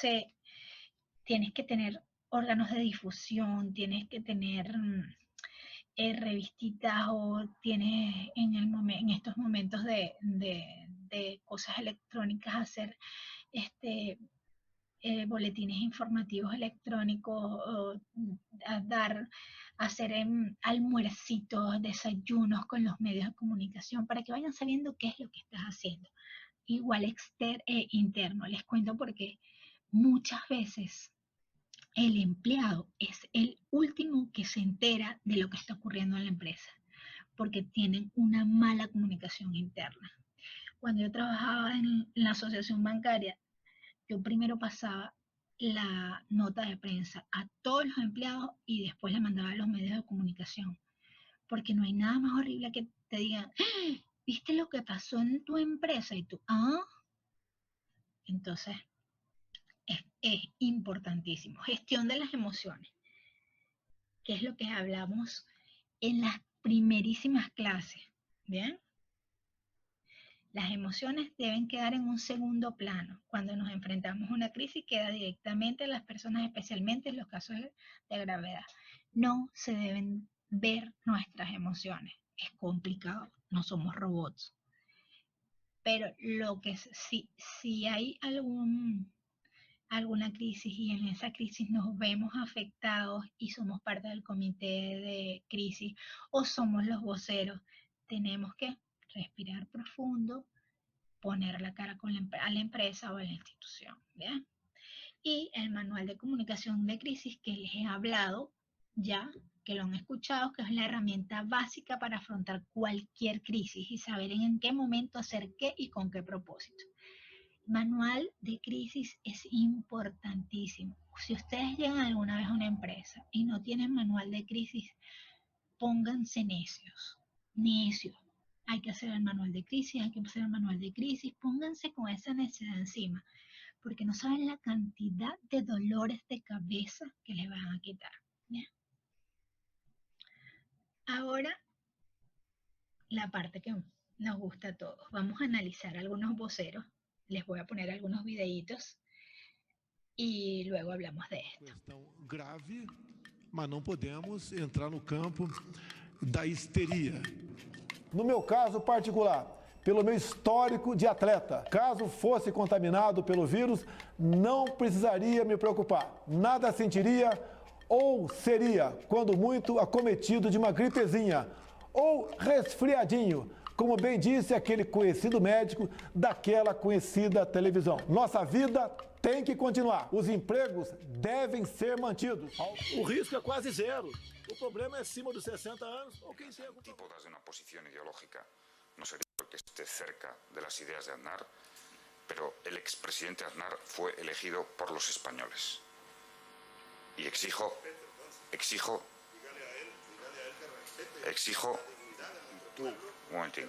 [SPEAKER 7] tienes que tener órganos de difusión, tienes que tener revistitas o tienes en estos momentos de cosas electrónicas hacer boletines informativos electrónicos, hacer almuercitos, desayunos con los medios de comunicación para que vayan sabiendo qué es lo que estás haciendo. Igual interno, les cuento porque muchas veces el empleado es el último que se entera de lo que está ocurriendo en la empresa, porque tienen una mala comunicación interna. Cuando yo trabajaba en la asociación bancaria, yo primero pasaba la nota de prensa a todos los empleados y después la mandaba a los medios de comunicación, porque no hay nada más horrible que te digan, "¡Ah! ¿Viste lo que pasó en tu empresa?" Y tú, ¿ah? Entonces, es importantísimo. Gestión de las emociones, que es lo que hablamos en las primerísimas clases, ¿bien? Las emociones deben quedar en un segundo plano. Cuando nos enfrentamos a una crisis, queda directamente en las personas, especialmente en los casos de gravedad. No se deben ver nuestras emociones. Es complicado, no somos robots. Pero lo que si hay alguna crisis y en esa crisis nos vemos afectados y somos parte del comité de crisis o somos los voceros, tenemos que respirar profundo, poner la cara a la empresa o a la institución, ¿bien? Y el manual de comunicación de crisis que les he hablado ya, que lo han escuchado, que es la herramienta básica para afrontar cualquier crisis y saber en qué momento hacer qué y con qué propósito. Manual de crisis es importantísimo. Si ustedes llegan alguna vez a una empresa y no tienen manual de crisis, pónganse necios. Hay que hacer el manual de crisis, pónganse con esa necesidad encima, porque no saben la cantidad de dolores de cabeza que les van a quitar. ¿Bien? Ahora, la parte que nos gusta a todos. Vamos a analizar algunos voceros. Les voy a poner algunos videitos y luego hablamos de esto.
[SPEAKER 15] Questão grave, mas não podemos entrar no campo da histeria.
[SPEAKER 16] No meu caso particular, pelo meu histórico de atleta, caso fosse contaminado pelo vírus, não precisaria me preocupar. Nada sentiria ou seria, quando muito, acometido de uma gripezinha ou resfriadinho, como bem disse aquele conhecido médico daquela conhecida televisão. Nossa vida tem que continuar. Os empregos devem ser mantidos.
[SPEAKER 4] O risco é quase zero. O problema é acima dos 60 anos ou quem tem algum
[SPEAKER 17] tipo desde una posición ideológica no sería porque esté cerca de las ideas de Aznar, pero el expresidente Aznar fue elegido por los españoles. Y exijo un momentín,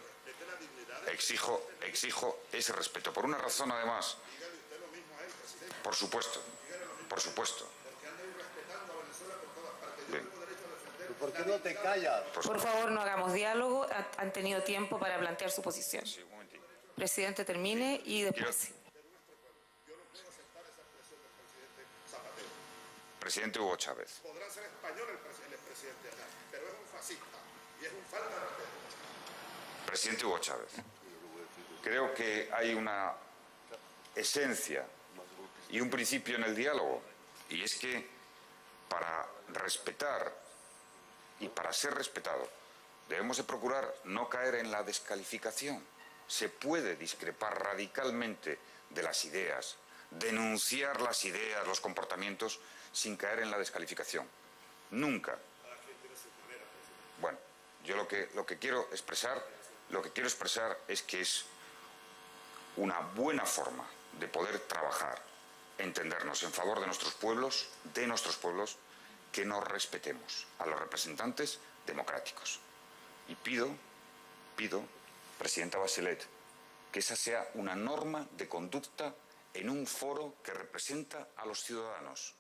[SPEAKER 17] exijo ese respeto, por una razón además, por supuesto. Bien.
[SPEAKER 18] ¿Por qué no te callas?
[SPEAKER 19] Por favor, no hagamos diálogo. Han tenido tiempo para plantear su posición.
[SPEAKER 17] Sí, un momentín.
[SPEAKER 19] Presidente, termine y después.
[SPEAKER 17] Presidente Hugo Chávez.
[SPEAKER 4] Podrá ser español el presidente Aznar, pero es un fascista y es un falta de respeto.
[SPEAKER 17] Presidente Hugo Chávez, creo que hay una esencia y un principio en el diálogo, y es que para respetar y para ser respetado debemos de procurar no caer en la descalificación. Se puede discrepar radicalmente de las ideas, denunciar las ideas, los comportamientos, sin caer en la descalificación. Nunca. Bueno, yo lo que quiero expresar es que es una buena forma de poder trabajar, entendernos en favor de nuestros pueblos, que nos respetemos a los representantes democráticos. Y pido, Presidenta Bachelet, que esa sea una norma de conducta en un foro que representa a los ciudadanos,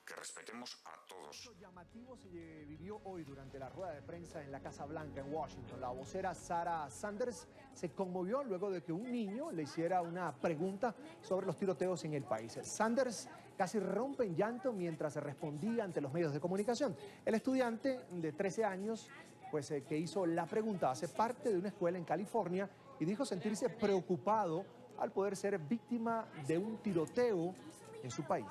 [SPEAKER 17] que respetemos a todos.
[SPEAKER 20] Lo llamativo se vivió hoy durante la rueda de prensa en la Casa Blanca en Washington. La vocera Sarah Sanders se conmovió luego de que un niño le hiciera una pregunta sobre los tiroteos en el país. Sanders casi rompe en llanto mientras respondía ante los medios de comunicación. El estudiante de 13 años, que hizo la pregunta, hace parte de una escuela en California y dijo sentirse preocupado al poder ser víctima de un tiroteo en su país.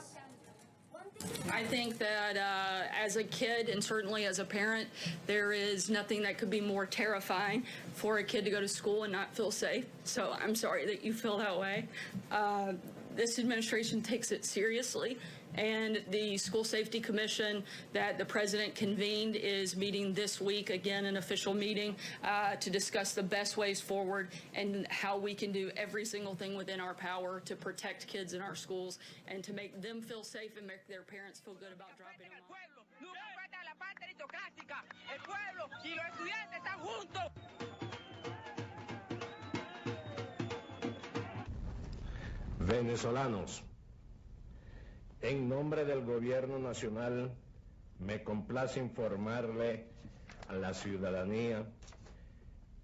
[SPEAKER 21] I think that as a kid and certainly as a parent, there is nothing that could be more terrifying for a kid to go to school and not feel safe. So I'm sorry that you feel that way. This administration takes it seriously, and the School Safety Commission that the President convened is meeting this week, again, an official meeting to discuss the best ways forward and how we can do every single thing within our power to protect kids in our schools and to make them feel safe and make their parents feel good about dropping them off.
[SPEAKER 22] Nunca falta la parte aristocrática, el pueblo y los
[SPEAKER 1] Venezolanos, en nombre del Gobierno Nacional, me complace informarle a la ciudadanía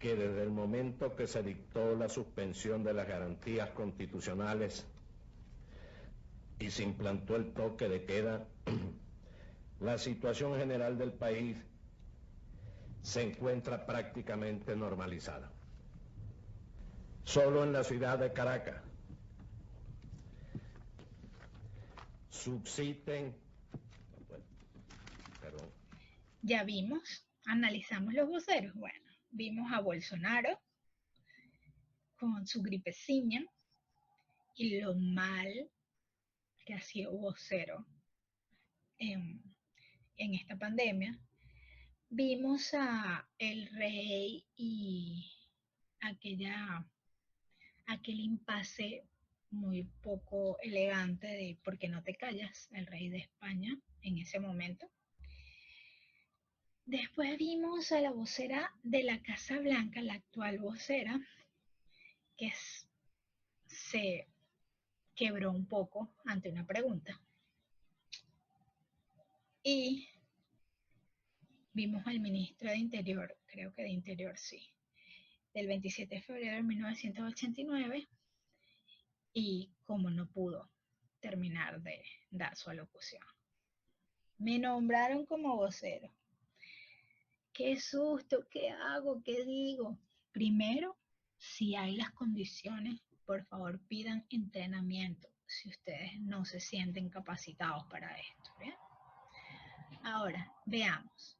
[SPEAKER 1] que desde el momento que se dictó la suspensión de las garantías constitucionales y se implantó el toque de queda, la situación general del país se encuentra prácticamente normalizada. Solo en la ciudad de Caracas subsisten, perdón.
[SPEAKER 7] Ya vimos, analizamos los voceros. Bueno, vimos a Bolsonaro con su gripeciña y lo mal que ha sido vocero en esta pandemia. Vimos a el rey y aquel impasse muy poco elegante de ¿por qué no te callas? El rey de España en ese momento. Después vimos a la vocera de la Casa Blanca, la actual vocera, que se quebró un poco ante una pregunta. Y vimos al ministro de Interior, creo que de Interior sí, del 27 de febrero de 1989, y como no pudo terminar de dar su alocución. Me nombraron como vocero. ¡Qué susto! ¿Qué hago? ¿Qué digo? Primero, si hay las condiciones, por favor pidan entrenamiento si ustedes no se sienten capacitados para esto, ¿bien? Ahora, veamos.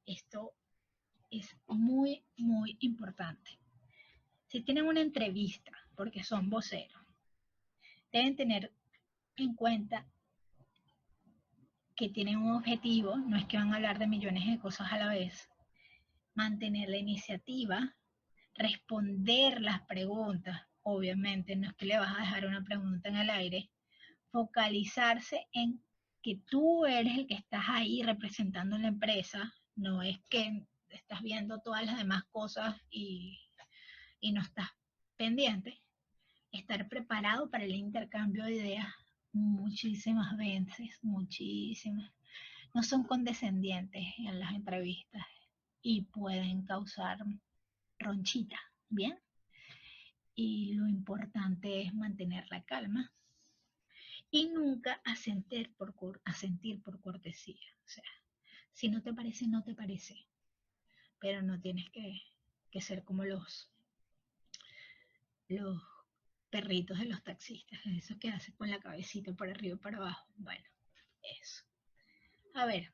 [SPEAKER 7] Esto es muy, muy importante. Si tienen una entrevista, porque son voceros, deben tener en cuenta que tienen un objetivo, no es que van a hablar de millones de cosas a la vez, mantener la iniciativa, responder las preguntas, obviamente no es que le vas a dejar una pregunta en el aire, focalizarse en que tú eres el que estás ahí representando la empresa, no es que estás viendo todas las demás cosas y no estás pendiente. Estar preparado para el intercambio de ideas muchísimas veces, muchísimas. No son condescendientes en las entrevistas y pueden causar ronchita, ¿bien? Y lo importante es mantener la calma y nunca asentir por cortesía. O sea, si no te parece, no te parece. Pero no tienes que ser como los perritos de los taxistas, eso que hacen con la cabecita para arriba y para abajo. Bueno, eso. A ver,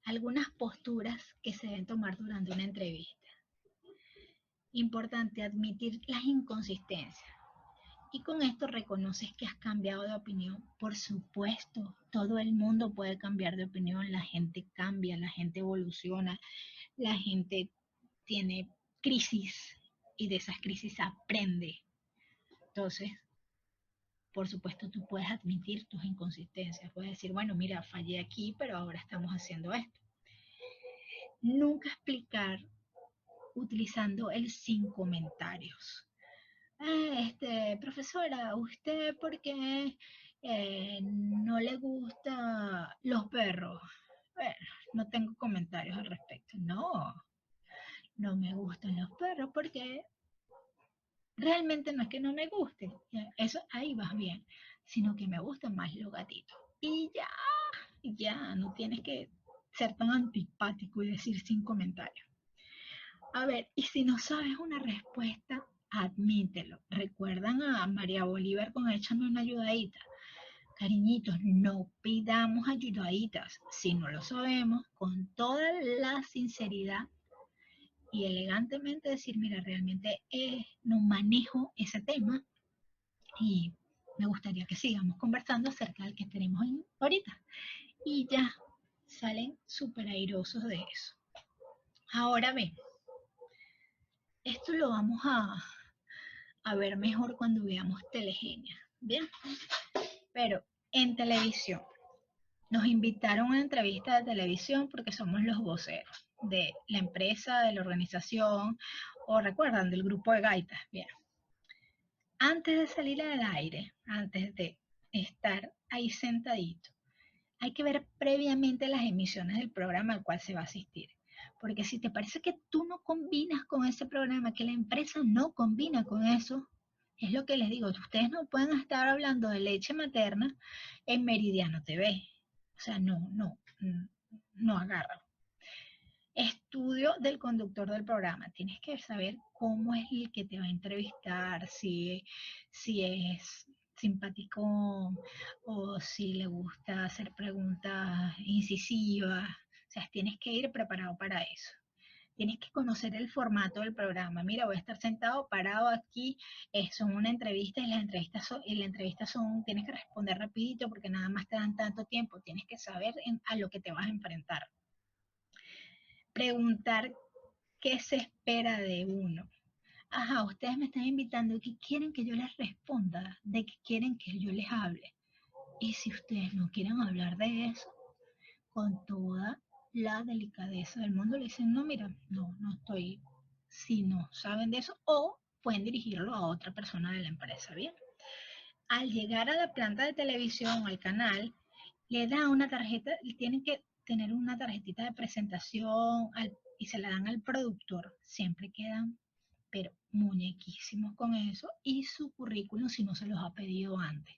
[SPEAKER 7] algunas posturas que se deben tomar durante una entrevista. Importante admitir las inconsistencias. Y con esto reconoces que has cambiado de opinión. Por supuesto, todo el mundo puede cambiar de opinión. La gente cambia, la gente evoluciona, la gente tiene crisis y de esas crisis aprende. Entonces, por supuesto, tú puedes admitir tus inconsistencias. Puedes decir, bueno, mira, fallé aquí, pero ahora estamos haciendo esto. Nunca explicar utilizando el sin comentarios. Profesora, ¿usted por qué no le gustan los perros? Bueno, no tengo comentarios al respecto. No me gustan los perros porque realmente no es que no me gusten, eso ahí vas bien, sino que me gustan más los gatitos. Y ya, no tienes que ser tan antipático y decir sin comentarios. A ver, y si no sabes una respuesta, admítelo. ¿Recuerdan a María Bolívar con échame una ayudadita? Cariñitos, no pidamos ayudaditas. Si no lo sabemos, con toda la sinceridad y elegantemente decir, mira, realmente no manejo ese tema y me gustaría que sigamos conversando acerca del que tenemos ahorita. Y ya salen súper airosos de eso. Ahora ven, esto lo vamos a ver mejor cuando veamos Telegenia, ¿bien? Pero en televisión, nos invitaron a una entrevista de televisión porque somos los voceros de la empresa, de la organización, o recuerdan, del grupo de gaitas, bien. antes de salir al aire, antes de estar ahí sentadito, hay que ver previamente las emisiones del programa al cual se va a asistir. Porque si te parece que tú no combinas con ese programa, que la empresa no combina con eso, es lo que les digo, ustedes no pueden estar hablando de leche materna en Meridiano TV. O sea, no agarra. Estudio del conductor del programa. Tienes que saber cómo es el que te va a entrevistar, si es simpático o si le gusta hacer preguntas incisivas. O sea, tienes que ir preparado para eso. Tienes que conocer el formato del programa. Mira, voy a estar sentado, parado aquí, son una entrevista y las entrevistas son, tienes que responder rapidito porque nada más te dan tanto tiempo. Tienes que saber a lo que te vas a enfrentar. Preguntar qué se espera de uno. Ajá, ustedes me están invitando, ¿qué quieren que yo les responda? ¿De qué quieren que yo les hable? Y si ustedes no quieren hablar de eso, con toda la delicadeza del mundo le dicen, no, mira, no estoy, si no saben de eso, o pueden dirigirlo a otra persona de la empresa, ¿bien? Al llegar a la planta de televisión, al canal, le dan una tarjeta, tienen que tener una tarjetita de presentación y se la dan al productor. Siempre quedan, pero muñequísimos con eso, y su currículum si no se los ha pedido antes,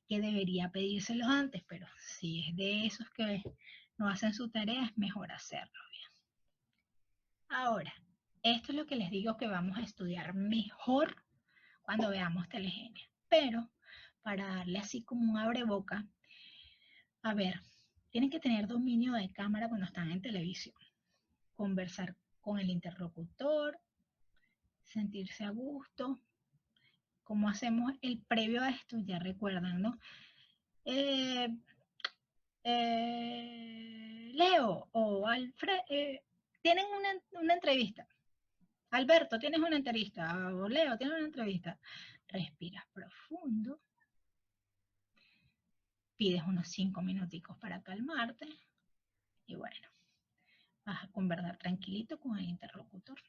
[SPEAKER 7] que debería pedírselos antes, pero si es de esos que no hacen su tarea, es mejor hacerlo bien. Ahora, esto es lo que les digo que vamos a estudiar mejor cuando veamos Telegenia, pero para darle así como un abreboca, a ver, tienen que tener dominio de cámara cuando están en televisión, conversar con el interlocutor, sentirse a gusto. Como hacemos el previo a esto, ya recuerdan, ¿no? Leo o Alfred, tienen una entrevista. Alberto, tienes una entrevista. O Leo, tienes una entrevista. Respiras profundo. Pides unos 5 minuticos para calmarte. Y bueno, vas a conversar tranquilito con el interlocutor.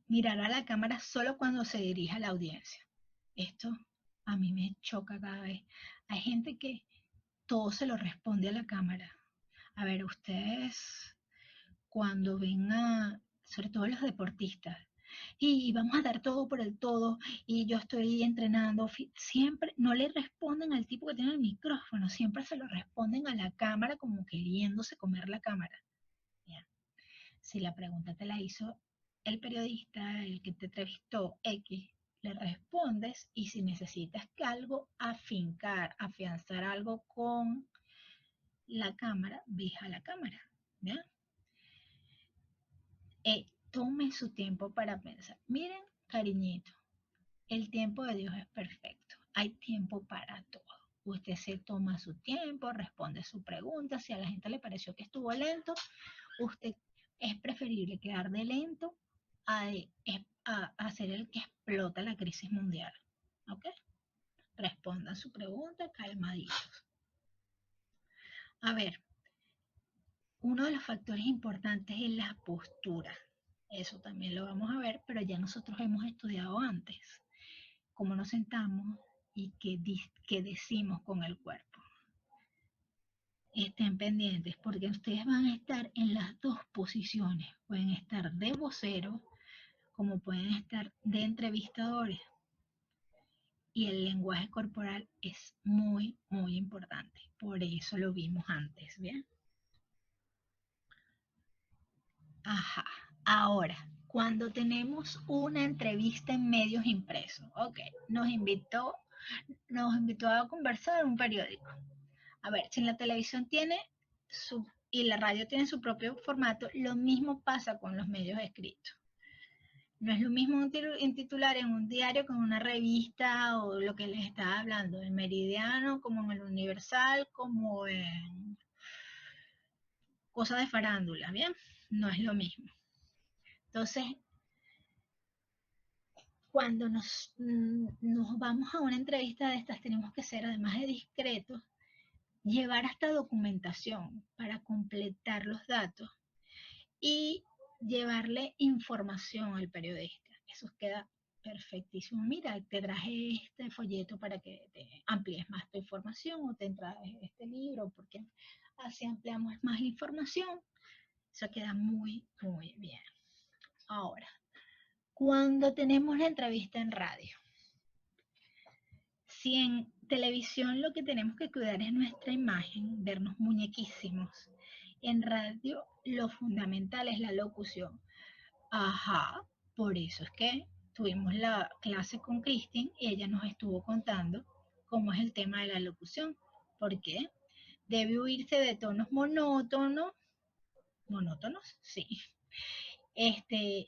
[SPEAKER 7] Mirar a la cámara solo cuando se dirige a la audiencia. Esto a mí me choca cada vez. Hay gente que todo se lo responde a la cámara. A ver, ustedes cuando ven sobre todo los deportistas, y vamos a dar todo por el todo, y yo estoy entrenando, siempre no le responden al tipo que tiene el micrófono, siempre se lo responden a la cámara como queriéndose comer la cámara. Bien. Si la pregunta te la hizo el periodista, el que te entrevistó, X, le respondes, y si necesitas que algo afianzar algo con la cámara, ves a la cámara, ¿ya? Tome su tiempo para pensar. Miren, cariñito, el tiempo de Dios es perfecto. Hay tiempo para todo. Usted se toma su tiempo, responde su pregunta. Si a la gente le pareció que estuvo lento, usted es preferible quedar de lento a ser el que explota la crisis mundial. ¿Ok? Respondan su pregunta calmaditos. A ver, uno de los factores importantes es la postura. Eso también lo vamos a ver, pero ya nosotros hemos estudiado antes cómo nos sentamos y qué decimos con el cuerpo. Estén pendientes porque ustedes van a estar en las dos posiciones. Pueden estar de vocero como pueden estar de entrevistadores. Y el lenguaje corporal es muy, muy importante. Por eso lo vimos antes, ¿bien? Ajá. Ahora, cuando tenemos una entrevista en medios impresos, ok, nos invitó a conversar un periódico. A ver, si la televisión y la radio tienen su propio formato, lo mismo pasa con los medios escritos. No es lo mismo un titular en un diario con una revista o lo que les estaba hablando, en Meridiano, como en el Universal, como en cosas de farándula, ¿bien? No es lo mismo. Entonces, cuando nos vamos a una entrevista de estas, tenemos que ser, además de discretos, llevar hasta documentación para completar los datos y llevarle información al periodista. Eso queda Perfectísimo. Mira, te traje este folleto para que te amplíes más tu información o te traje este libro porque así ampliamos más la información. Eso queda muy, muy bien. Ahora, cuando tenemos la entrevista en radio, si en televisión lo que tenemos que cuidar es nuestra imagen, vernos muñequísimos, en radio lo fundamental es la locución. Ajá, por eso es que tuvimos la clase con Kristen y ella nos estuvo contando cómo es el tema de la locución. ¿Por qué? Debe huirse de tonos monótonos, sí,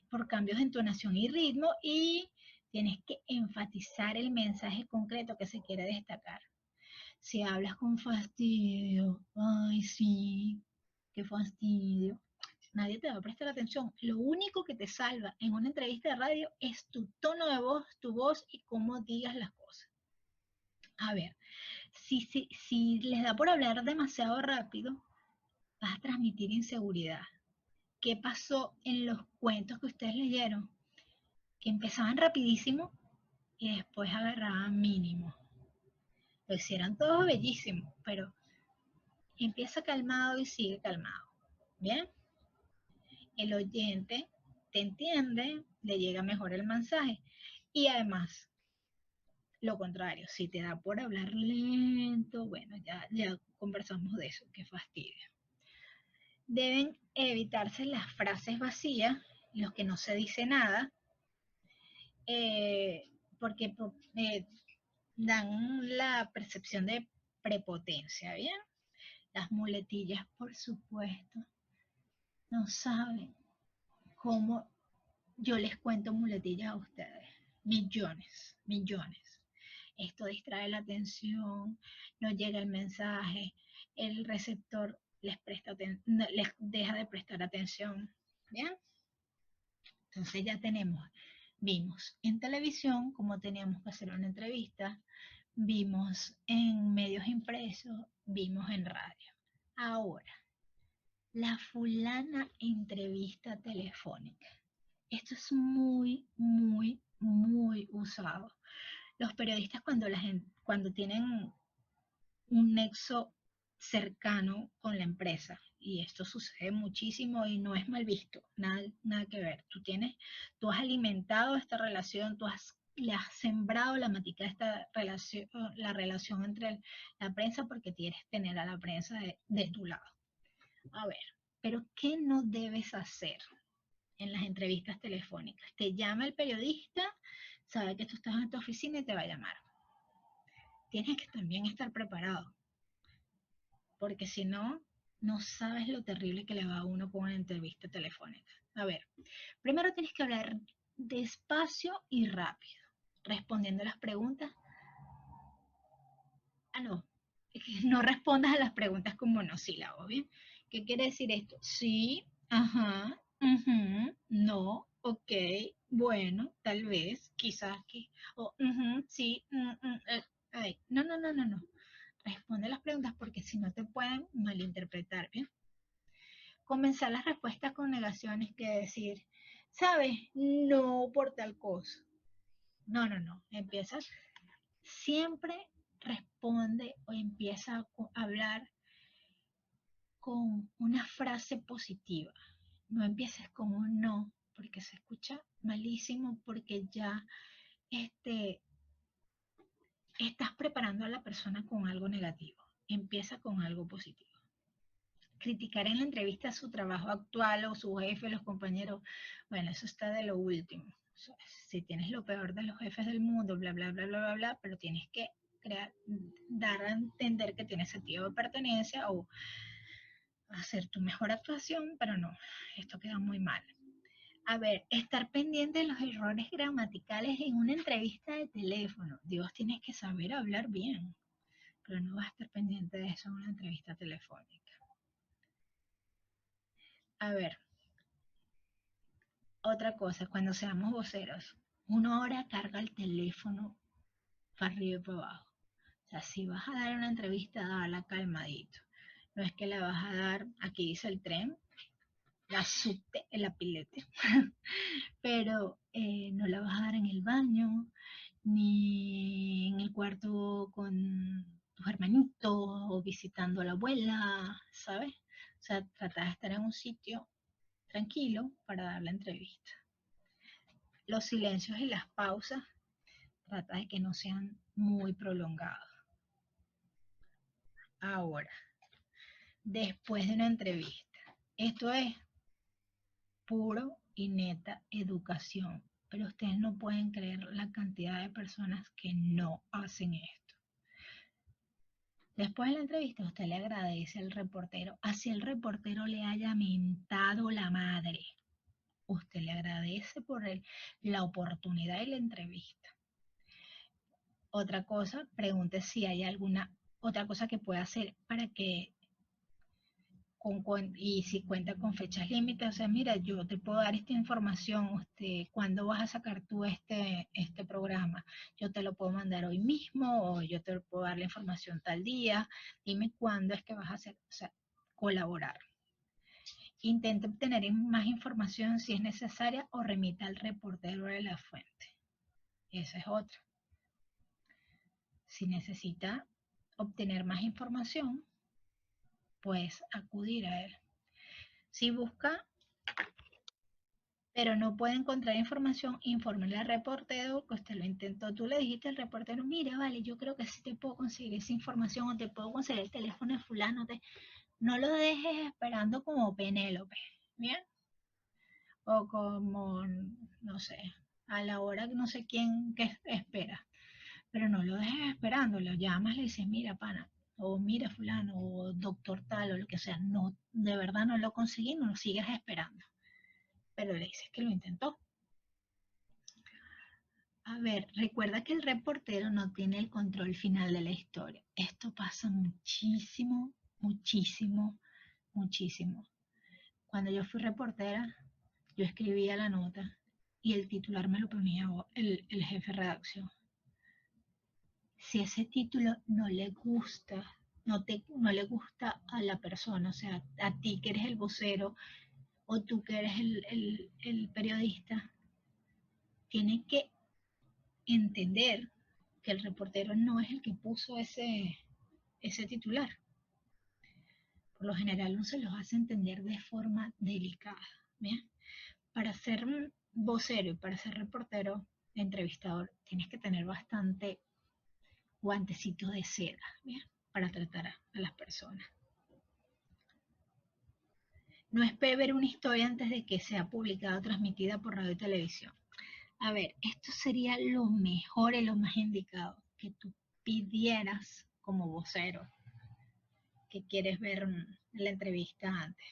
[SPEAKER 7] por cambios de entonación y ritmo, y tienes que enfatizar el mensaje concreto que se quiere destacar. Si hablas con fastidio, ay sí, qué fastidio, nadie te va a prestar atención. Lo único que te salva en una entrevista de radio es tu tono de voz, tu voz y cómo digas las cosas. A ver, si les da por hablar demasiado rápido, vas a transmitir inseguridad. ¿Qué pasó en los cuentos que ustedes leyeron? Que empezaban rapidísimo y después agarraban mínimo. Lo hicieron todos bellísimo, pero empieza calmado y sigue calmado. ¿Bien? El oyente te entiende, le llega mejor el mensaje. Y además, lo contrario, si te da por hablar lento, bueno, ya conversamos de eso, qué fastidio. Deben evitarse las frases vacías, los que no se dice nada, porque dan la percepción de prepotencia, ¿bien? Las muletillas, por supuesto, no saben cómo yo les cuento muletillas a ustedes. Millones, millones. Esto distrae la atención, no llega el mensaje, el receptor les deja de prestar atención. ¿Bien? Entonces ya vimos en televisión cómo teníamos que hacer una entrevista, vimos en medios impresos, vimos en radio. Ahora, la fulana entrevista telefónica. Esto es muy, muy, muy usado. Los periodistas cuando tienen un nexo cercano con la empresa, y esto sucede muchísimo y no es mal visto, nada que ver. Tú has alimentado esta relación, le has sembrado la matica de esta relación, la relación entre la prensa, porque quieres tener a la prensa de tu lado. A ver, pero ¿qué no debes hacer en las entrevistas telefónicas? Te llama el periodista, sabe que tú estás en tu oficina y te va a llamar. Tienes que también estar preparado, porque si no, no sabes lo terrible que le va a uno con una entrevista telefónica. A ver, primero tienes que hablar despacio y rápido, respondiendo a las preguntas. No respondas a las preguntas con monosílabos, ¿bien? ¿Qué quiere decir esto? Sí, ajá, no, ok, bueno, tal vez, quizás, o sí, no. Responde las preguntas porque si no te pueden malinterpretar, ¿bien? Comenzar las respuestas con negaciones, que decir, ¿sabes? No por tal cosa. No. Empiezas, siempre responde o empieza a hablar con una frase positiva. No empieces con un no, porque se escucha malísimo, porque ya estás preparando a la persona con algo negativo. Empieza con algo positivo. Criticar en la entrevista su trabajo actual o su jefe, los compañeros, bueno, eso está de lo último. O sea, si tienes lo peor de los jefes del mundo, bla, bla, bla, bla, bla, bla, pero tienes que dar a entender que tienes sentido de pertenencia o hacer tu mejor actuación, pero no, esto queda muy mal. A ver, estar pendiente de los errores gramaticales en una entrevista de teléfono. Dios, tienes que saber hablar bien, pero no vas a estar pendiente de eso en una entrevista telefónica. A ver, otra cosa, cuando seamos voceros, uno ahora carga el teléfono para arriba y para abajo. O sea, si vas a dar una entrevista, dala calmadito. No es que la vas a dar, aquí dice el tren, la subte, el apilete, pero no la vas a dar en el baño, ni en el cuarto con tus hermanitos o visitando a la abuela, ¿sabes? O sea, trata de estar en un sitio tranquilo para dar la entrevista. Los silencios y las pausas, trata de que no sean muy prolongados. Ahora, después de una entrevista, esto es puro y neta educación, pero ustedes no pueden creer la cantidad de personas que no hacen esto. Después de la entrevista, usted le agradece al reportero, así el reportero le haya mentado la madre. Usted le agradece por la oportunidad y la entrevista. Otra cosa, pregunte si hay alguna otra cosa que pueda hacer para que, y si cuenta con fechas límites, o sea, mira, yo te puedo dar esta información, ¿cuándo vas a sacar tú este programa? Yo te lo puedo mandar hoy mismo, o yo te puedo dar la información tal día, dime cuándo es que vas a hacer, o sea, colaborar. Intente obtener más información si es necesaria o remita al reportero de la fuente. Esa es otra. Si necesita obtener más información, pues acudir a él. Si busca, pero no puede encontrar información, infórmele al reportero que usted lo intentó. Tú le dijiste al reportero, mira, vale, yo creo que sí te puedo conseguir esa información o te puedo conseguir el teléfono de fulano. No lo dejes esperando como Penélope, ¿bien? O como, no sé, a la hora que no sé quién que espera. Pero no lo dejes esperando, lo llamas, le dices, mira, pana, o mira, fulano, o doctor tal, o lo que sea, no, de verdad no lo conseguí, no lo sigas esperando. Pero le dices que lo intentó. A ver, recuerda que el reportero no tiene el control final de la historia. Esto pasa muchísimo, muchísimo, muchísimo. Cuando yo fui reportera, yo escribía la nota y el titular me lo ponía el jefe de redacción. Si ese título no le gusta, no le gusta a la persona, o sea, a ti que eres el vocero o tú que eres el periodista, tienes que entender que el reportero no es el que puso ese titular. Por lo general no se los hace entender de forma delicada. ¿Bien? Para ser vocero y para ser reportero, entrevistador, tienes que tener bastante guantecitos de seda, ¿bien? Para tratar a las personas. No espere ver una historia antes de que sea publicada o transmitida por radio y televisión. A ver, esto sería lo mejor y lo más indicado, que tú pidieras como vocero que quieres ver la entrevista antes.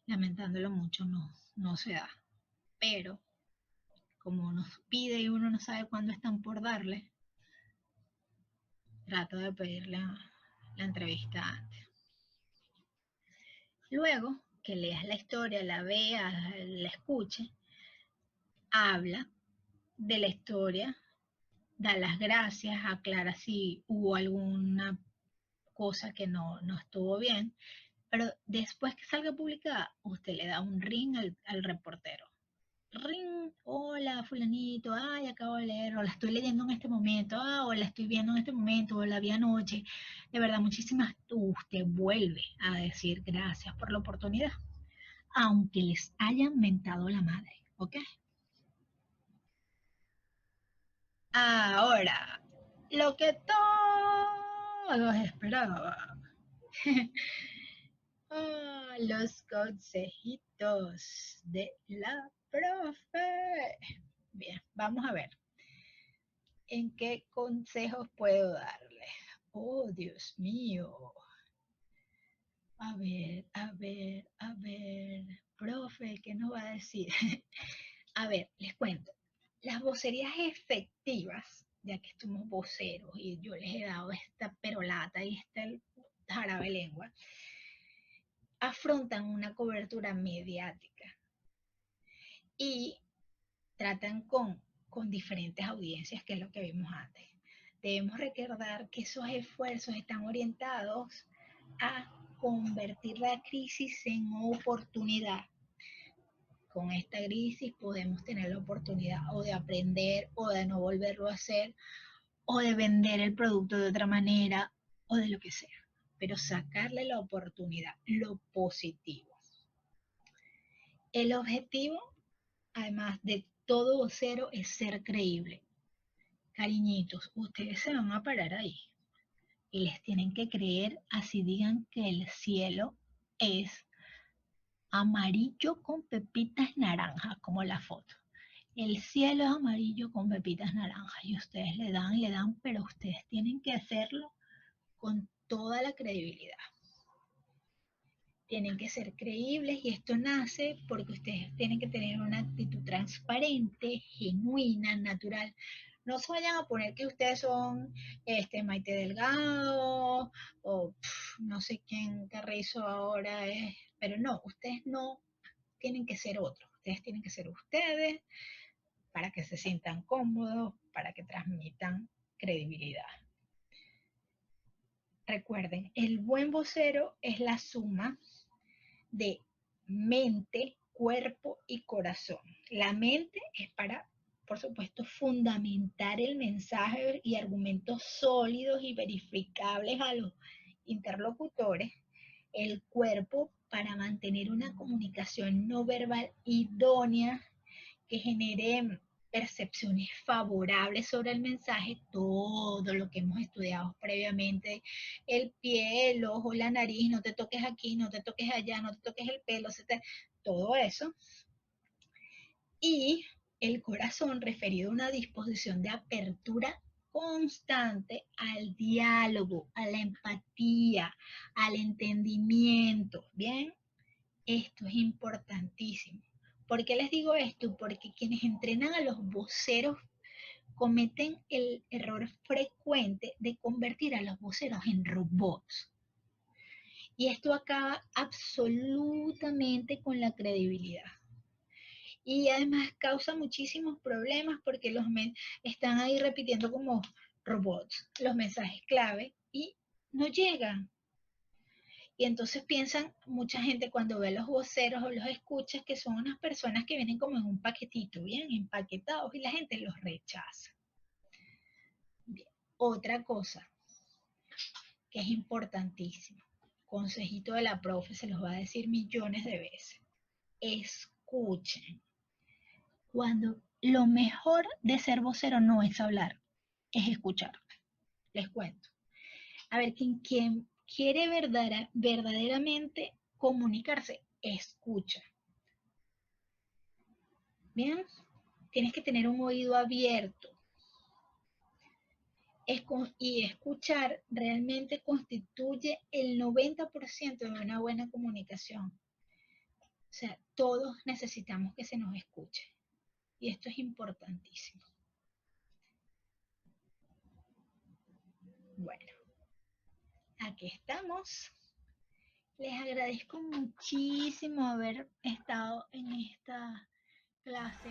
[SPEAKER 7] Lamentándolo mucho, no se da. Pero, como nos pide y uno no sabe cuándo están por darle, trato de pedirle la entrevista antes. Luego que leas la historia, la veas, la escuches, habla de la historia, da las gracias, aclara si hubo alguna cosa que no estuvo bien, pero después que salga publicada, usted le da un ring al reportero. Ring, hola fulanito, ay, acabo de leer, o la estoy leyendo en este momento, o la estoy viendo en este momento, o la vi anoche. De verdad, muchísimas, usted vuelve a decir gracias por la oportunidad, aunque les hayan mentado la madre, ¿ok? Ahora, lo que todos esperaban. Los consejitos de la profe. Bien, vamos a ver. ¿En qué consejos puedo darle? Oh, Dios mío. A ver. Profe, ¿qué nos va a decir? A ver, les cuento. Las vocerías efectivas, ya que somos voceros y yo les he dado esta perolata y este jarabe lengua, afrontan una cobertura mediática y tratan con diferentes audiencias, que es lo que vimos antes. Debemos recordar que esos esfuerzos están orientados a convertir la crisis en oportunidad. Con esta crisis podemos tener la oportunidad o de aprender o de no volverlo a hacer o de vender el producto de otra manera o de lo que sea. Pero sacarle la oportunidad, lo positivo. El objetivo, además de todo vocero, es ser creíble. Cariñitos, ustedes se van a parar ahí y les tienen que creer, así digan que el cielo es amarillo con pepitas naranjas, como la foto. El cielo es amarillo con pepitas naranjas y ustedes le dan, pero ustedes tienen que hacerlo con toda la credibilidad. Tienen que ser creíbles y esto nace porque ustedes tienen que tener una actitud transparente, genuina, natural. No se vayan a poner que ustedes son Maite Delgado o no sé quién Carrizo ahora es, pero no, ustedes no tienen que ser otros, ustedes tienen que ser ustedes para que se sientan cómodos, para que transmitan credibilidad. Recuerden, el buen vocero es la suma de mente, cuerpo y corazón. La mente es para, por supuesto, fundamentar el mensaje y argumentos sólidos y verificables a los interlocutores. El cuerpo para mantener una comunicación no verbal idónea que genere percepciones favorables sobre el mensaje, todo lo que hemos estudiado previamente, el pie, el ojo, la nariz, no te toques aquí, no te toques allá, no te toques el pelo, todo eso. Y el corazón referido a una disposición de apertura constante al diálogo, a la empatía, al entendimiento, ¿bien? Esto es importantísimo. ¿Por qué les digo esto? Porque quienes entrenan a los voceros cometen el error frecuente de convertir a los voceros en robots. Y esto acaba absolutamente con la credibilidad. Y además causa muchísimos problemas porque están ahí repitiendo como robots los mensajes clave y no llegan. Y entonces piensan mucha gente cuando ve a los voceros o los escuchas que son unas personas que vienen como en un paquetito, bien empaquetados, y la gente los rechaza. Bien. Otra cosa que es importantísima, consejito de la profe, se los va a decir millones de veces, escuchen. Cuando lo mejor de ser vocero no es hablar, es escuchar. Les cuento. A ver, quien quiere verdaderamente comunicarse, escucha. ¿Bien? Tienes que tener un oído abierto. Y escuchar realmente constituye el 90% de una buena comunicación. O sea, todos necesitamos que se nos escuche. Y esto es importantísimo. Bueno. Aquí estamos. Les agradezco muchísimo haber estado en esta clase.